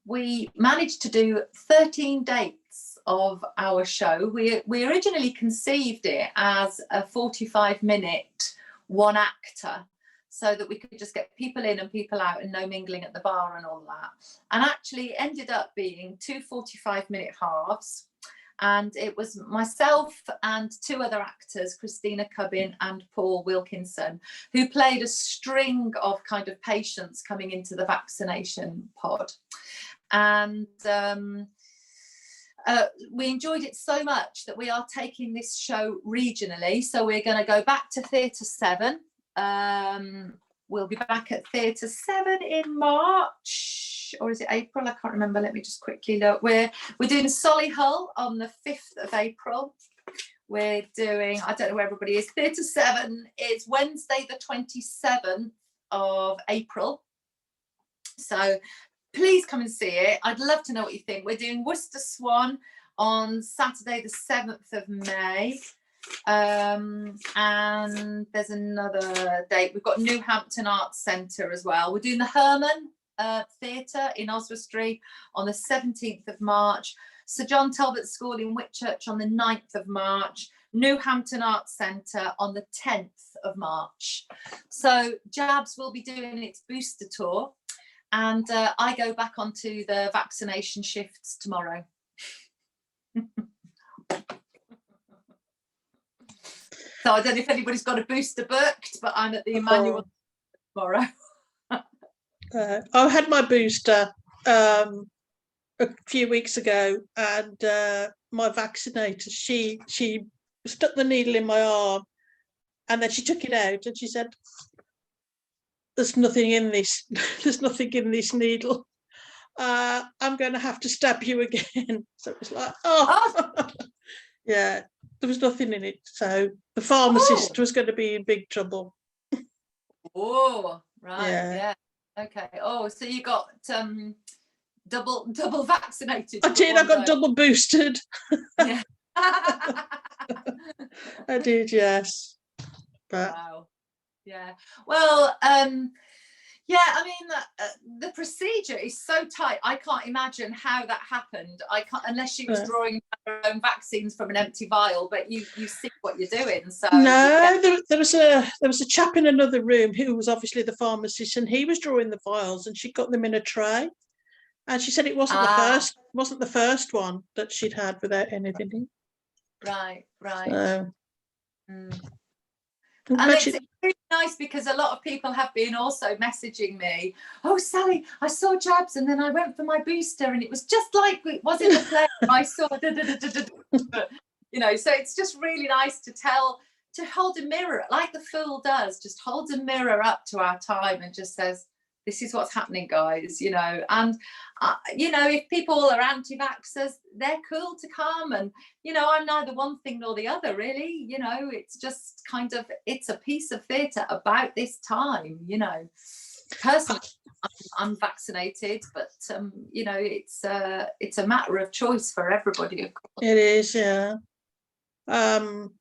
We managed to do 13 dates of our show. We originally conceived it as a 45-minute one actor, so that we could just get people in and people out and no mingling at the bar and all that. And actually it ended up being 2 45-minute halves. And it was myself and 2 other actors, Christina Cubbin and Paul Wilkinson, who played a string of kind of patients coming into the vaccination pod. And we enjoyed it so much that we are taking this show regionally. So we're going to go back to Theatre 7. We'll be back at Theatre 7 in March, or is it April? I can't remember. Let me just quickly look. We're doing Solihull on the 5th of April. We're doing, I don't know where everybody is. Theatre 7 is Wednesday the 27th of April. So please come and see it. I'd love to know what you think. We're doing Worcester Swan on Saturday the 7th of May. And there's another date. We've got New Hampton Arts Centre as well. We're doing the Herman Theatre in Oswestry on the 17th of March, Sir John Talbot School in Whitchurch on the 9th of March, New Hampton Arts Centre on the 10th of March. So Jabs will be doing its booster tour, and I go back onto the vaccination shifts tomorrow. So I don't know if anybody's got a booster booked, but I'm at the Emmanuel tomorrow. I had my booster a few weeks ago, and my vaccinator, she stuck the needle in my arm, and then she took it out and she said, "There's nothing in this. There's nothing in this needle. I'm going to have to stab you again." So it was like, oh. Yeah, there was nothing in it. So the pharmacist was going to be in big trouble. Oh, right. Yeah. Okay. Oh, so you got double vaccinated. I did. I got double boosted. Yeah. I did, yes. But wow. Yeah. Well, yeah, I mean, the procedure is so tight. I can't imagine how that happened. I can't, unless she was drawing her own vaccines from an empty vial. But you see what you're doing. So no, yeah. there was a chap in another room who was obviously the pharmacist, and he was drawing the vials, and she got them in a tray. And she said it wasn't wasn't the first one that she'd had without anything in. Right. And it's really nice because a lot of people have been also messaging me, oh Sally, I saw jabs and then I went for my booster and it was just like it was in the play. I saw you know, so it's just really nice to hold a mirror like the fool does, just holds a mirror up to our time and just says, this is what's happening, guys, you know. And you know, if people are anti-vaxxers, they're cool to come, and you know, I'm neither one thing nor the other, really. You know, it's just kind of, it's a piece of theatre about this time, you know. Personally, I'm vaccinated, but you know, it's a matter of choice for everybody, of course. It is, yeah. Oh,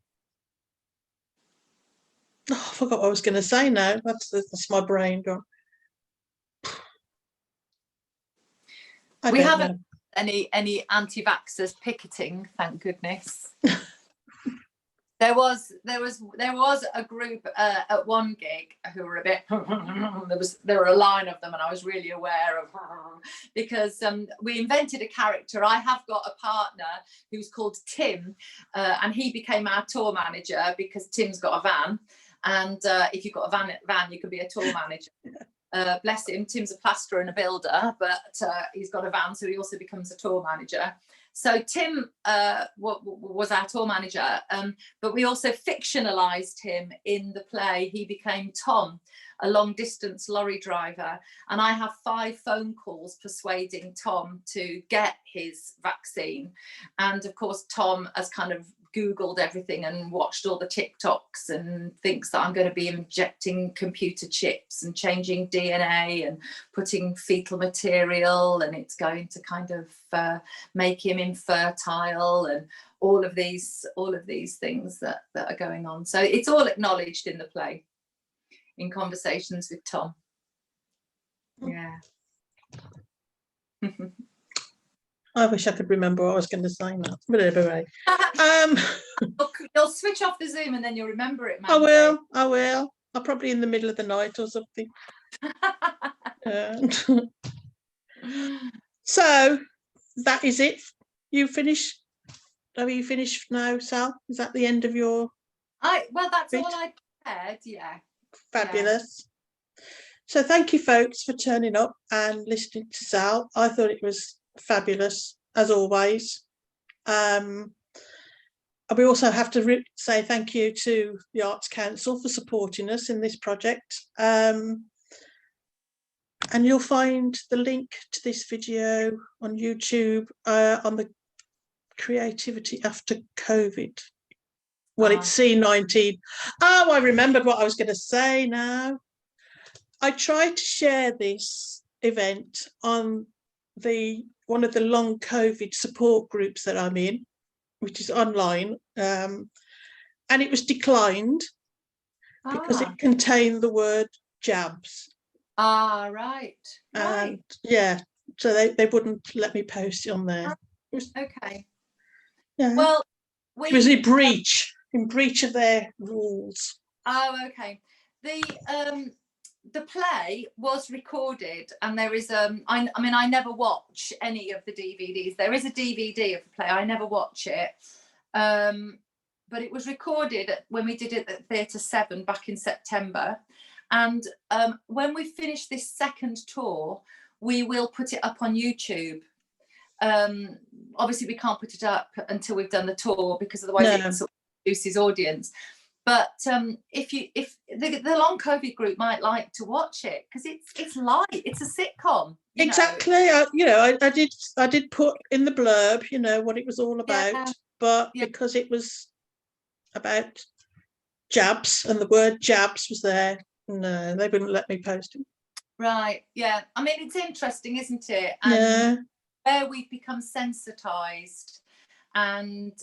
I forgot what I was going to say now. That's my brain gone. We haven't any anti-vaxxers picketing, thank goodness. There was a group at one gig who were a bit there were a line of them, and I was really aware of because we invented a character. I have got a partner who's called Tim, and he became our tour manager because Tim's got a van, and if you've got a van you can be a tour manager. Bless him, Tim's a plasterer and a builder, but he's got a van, so he also becomes a tour manager. So Tim was our tour manager, but we also fictionalized him in the play. He became Tom, a long distance lorry driver, and I have 5 phone calls persuading Tom to get his vaccine. And of course, Tom has kind of Googled everything and watched all the TikToks and thinks that I'm going to be injecting computer chips and changing DNA and putting fetal material, and it's going to kind of make him infertile, and all of these things that are going on. So it's all acknowledged in the play, in conversations with Tom. Yeah. I wish I could remember what I was going to say now. But anyway, you'll switch off the Zoom and then you'll remember it, I will. I'll probably in the middle of the night or something. So that is it. You finished? Are you finished now, Sal? Is that the end of your? Well, that's bit? all I prepared. Yeah. Fabulous. Yeah. So thank you, folks, for turning up and listening to Sal. I thought it was fabulous as always. And we also have to say thank you to the Arts Council for supporting us in this project. And you'll find the link to this video on YouTube on the Creativity After COVID. Well, it's C19. Oh, I remembered what I was going to say now. I tried to share this event on one of the long COVID support groups that I'm in, which is online, and it was declined because it contained the word jabs. Right. And yeah, so they wouldn't let me post it on there. Okay. Yeah. Well, it was in breach of their rules. Oh, okay. The play was recorded, and there is I mean, I never watch any of the DVDs. There is a DVD of the play. I never watch it, but it was recorded when we did it at Theatre 7 back in September. And when we finish this second tour, we will put it up on YouTube. Obviously, we can't put it up until we've done the tour because otherwise it sort of reduces audience. But if the long COVID group might like to watch it because it's light, it's a sitcom. Exactly. I did put in the blurb, what it was all about, but because it was about jabs and the word jabs was there, no, they wouldn't let me post it. Right. Yeah. I mean, it's interesting, isn't it? And where we've become sensitized, and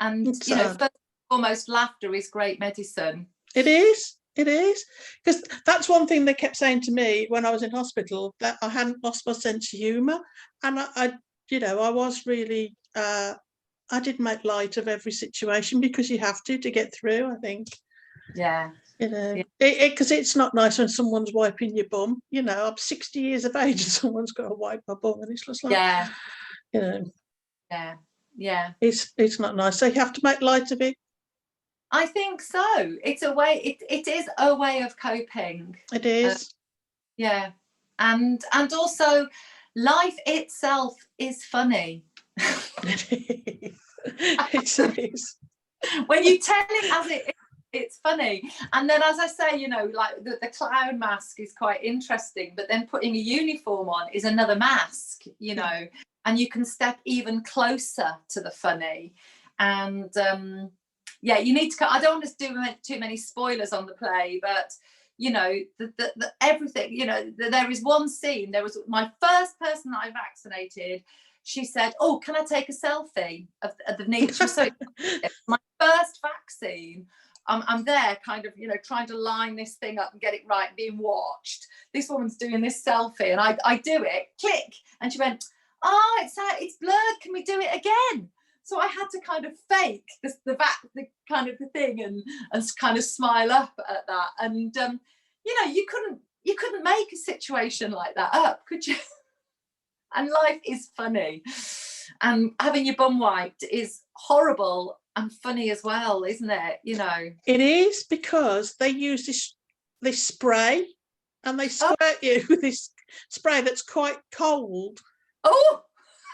and it's first and foremost, laughter is great medicine. It is because that's one thing they kept saying to me when I was in hospital, that I hadn't lost my sense of humor, and I was really I did make light of every situation because you have to get through, I think. Yeah. You know, Yeah. because it's not nice when someone's wiping your bum. You know, I'm 60 years of age and someone's got to wipe my bum, and it's just like, Yeah, you know, yeah. it's not nice. So you have to make light of it. I think so. It's a way. It is a way of coping. It is. Yeah, and also life itself is funny. It is. When you tell it as it is, it's funny. And then, as I say, you know, like the clown mask is quite interesting, but then putting a uniform on is another mask, you know, and you can step even closer to the funny. And yeah, you need to, I don't want to do too many spoilers on the play, but you know, the everything, you know, there is one scene, there was my first person that I vaccinated. She said, "Oh, can I take a selfie of the need?" She was so my first vaccine. I'm there kind of, you know, trying to line this thing up and get it right, being watched. This woman's doing this selfie and I do it, click. And she went, "Oh, it's blurred. Can we do it again?" So I had to kind of fake the kind of the thing and kind of smile up at that. And, you know, you couldn't make a situation like that up, could you? And life is funny. And having your bum wiped is horrible and funny as well, isn't it? You know, it is, because they use this spray and they squirt you with this spray that's quite cold. Oh,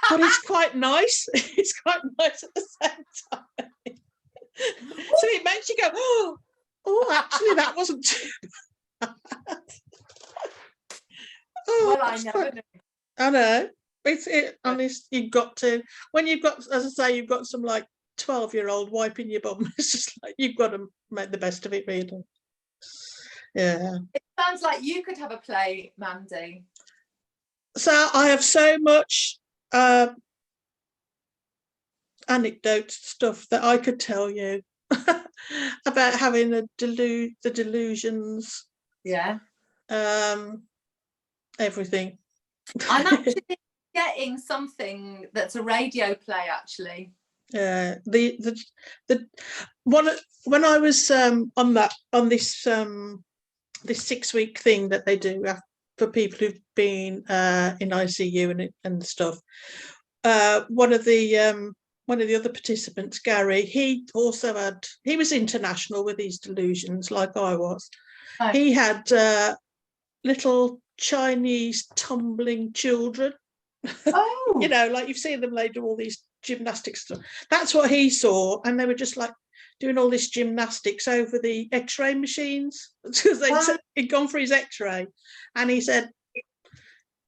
but it's quite nice. It's quite nice at the same time. So it makes you go, oh, actually, that wasn't too bad. Well, I know. I know. Honest, you've got to, when you've got, as I say, you've got some like 12-year-old wiping your bum. It's just like, you've got to make the best of it, really. Yeah. It sounds like you could have a play, Mandy. So I have so much anecdote stuff that I could tell you about having the delusions. Yeah. Everything. I'm actually getting something that's a radio play, actually. The one when I was on this 6-week thing that they do for people who've been in ICU and stuff. One of the other participants, Gary, he was international with his delusions, like I was. Right. He had little Chinese tumbling children. Oh. You know, like you've seen them, they do all these gymnastics stuff. That's what he saw, and they were just like doing all this gymnastics over the X-ray machines, because he'd gone for his X-ray, and he said,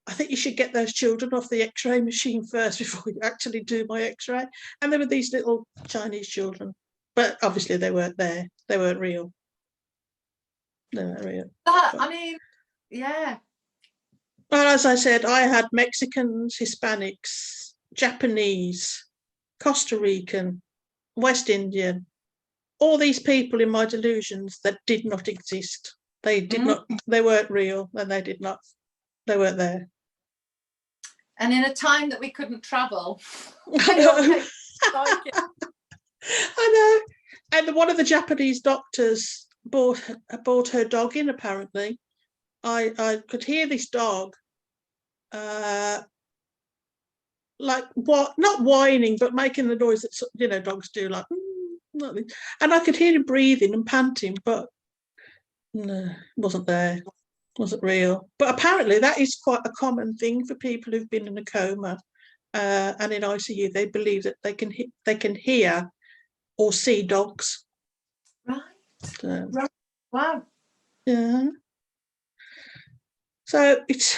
"I think you should get those children off the X-ray machine first before you actually do my X-ray." And there were these little Chinese children, but obviously they weren't there. They weren't real. They weren't real. I mean, yeah. Well, as I said, I had Mexicans, Hispanics, Japanese, Costa Rican, West Indian, all these people in my delusions that did not exist. They did not, they weren't real, and they weren't there. And in a time that we couldn't travel. I know. I know. And one of the Japanese doctors brought her dog in, apparently. I could hear this dog like what, not whining, but making the noise that, you know, dogs do, like, and I could hear him breathing and panting, but no, wasn't there, wasn't real. But apparently that is quite a common thing for people who've been in a coma and in ICU. They believe that they can hear or see dogs. Right. Right. Wow. Yeah. So it's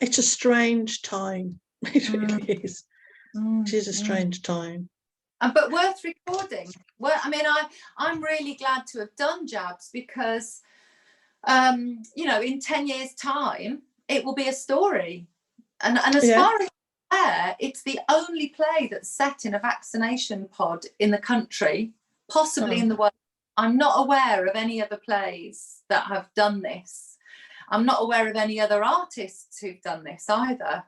a strange time. It really is. It is a strange time. But worth recording. Well, I mean, I'm really glad to have done Jabs, because, you know, in 10 years' time, it will be a story. And as far as I'm aware, it's the only play that's set in a vaccination pod in the country, possibly in the world. I'm not aware of any other plays that have done this. I'm not aware of any other artists who've done this either.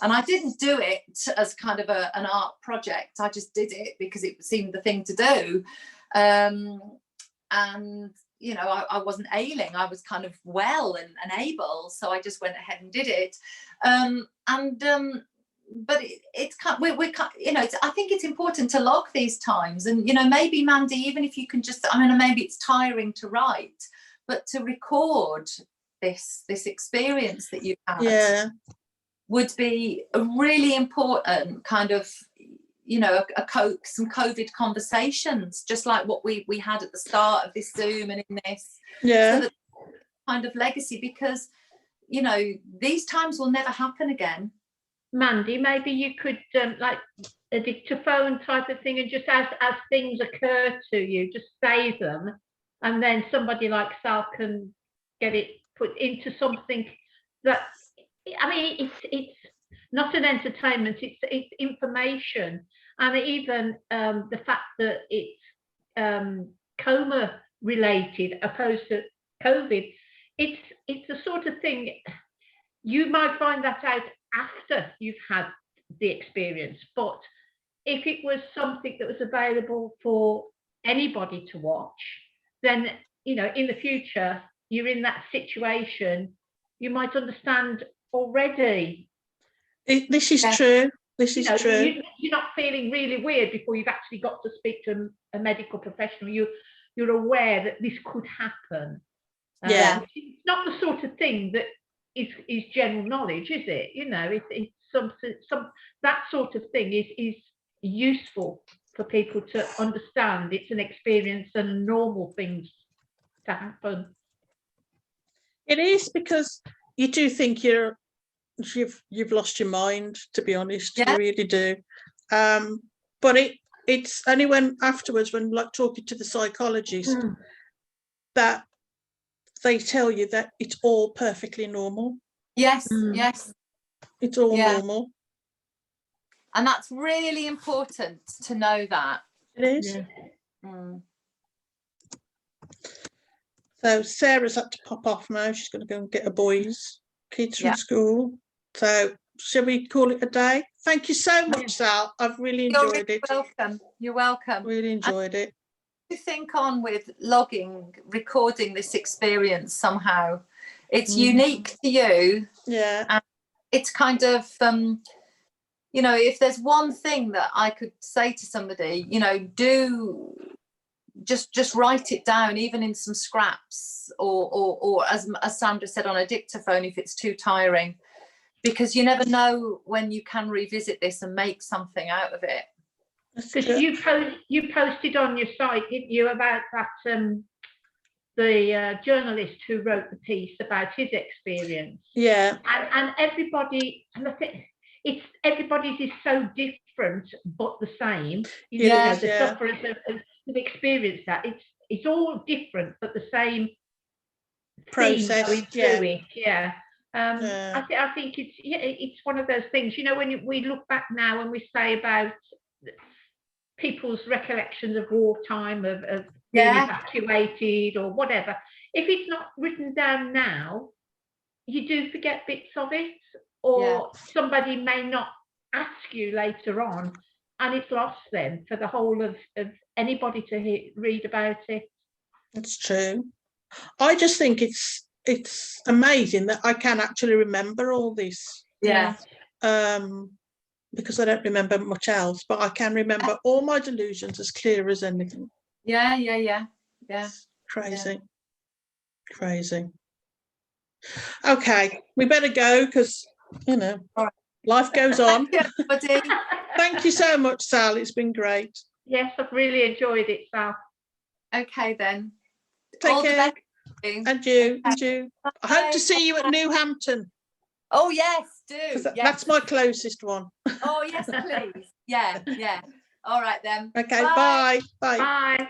And I didn't do it as kind of an art project. I just did it because it seemed the thing to do. And you know, I wasn't ailing, I was kind of well and able, so I just went ahead and did it. But it's kind, we're you know, I think it's important to log these times, and you know, maybe Mandy, even if you can just, I mean, maybe it's tiring to write, but to record this experience that you've had would be a really important kind of, you know, some COVID conversations, just like what we had at the start of this Zoom and in this. So that kind of legacy, because, you know, these times will never happen again. Mandy, maybe you could like a dictaphone type of thing, and just as things occur to you, just say them, and then somebody like Sal can get it put into something that, I mean, it's not an entertainment, it's information. And even the fact that it's coma related opposed to COVID, it's the sort of thing you might find that out after you've had the experience. But if it was something that was available for anybody to watch, then, you know, in the future, you're in that situation, you might understand already. This is true. This is true. You're not feeling really weird before you've actually got to speak to a medical professional. You're aware that this could happen. It's not the sort of thing that is general knowledge, is it? You know, it's some that sort of thing is useful for people to understand. It's an experience and normal things to happen. It is, because you do think you've lost your mind, to be honest. You really do. But it's only when afterwards, when like talking to the psychologist, that they tell you that it's all perfectly normal. Yes. It's all normal. And that's really important to know that. It is. So Sarah's had to pop off now. She's going to go and get her kids from school. So shall we call it a day? Thank you so much, Sal. I've really enjoyed it. You're welcome. Really enjoyed it. To think on with recording this experience somehow. It's unique to you. And it's kind of, you know, if there's one thing that I could say to somebody, you know, do just write it down, even in some scraps, or as Sandra said, on a dictaphone if it's too tiring, because you never know when you can revisit this and make something out of it. Because you posted on your site, didn't you, about that the journalist who wrote the piece about his experience. And everybody, and I think everybody's is so different but the same. You know, the sufferers have experienced that. It's all different but the same process going through it. I think it's one of those things, you know, when we look back now and we say about people's recollections of wartime, of being evacuated or whatever, if it's not written down now, you do forget bits of it, or somebody may not ask you later on, and it's lost then for the whole of anybody to read about it. It's true. I just think it's amazing that I can actually remember all this. Because I don't remember much else, but I can remember all my delusions as clear as anything. Crazy. Okay, we better go, because, you know, life goes on. Thank you so much, Sal. It's been great. Yes, I've really enjoyed it, Sal. Okay, then. Take care. And you. I hope to see you at New Hampton. Oh, yes, do. That's my closest one. Oh, yes, please. Yeah. All right, then. Okay, bye. Bye.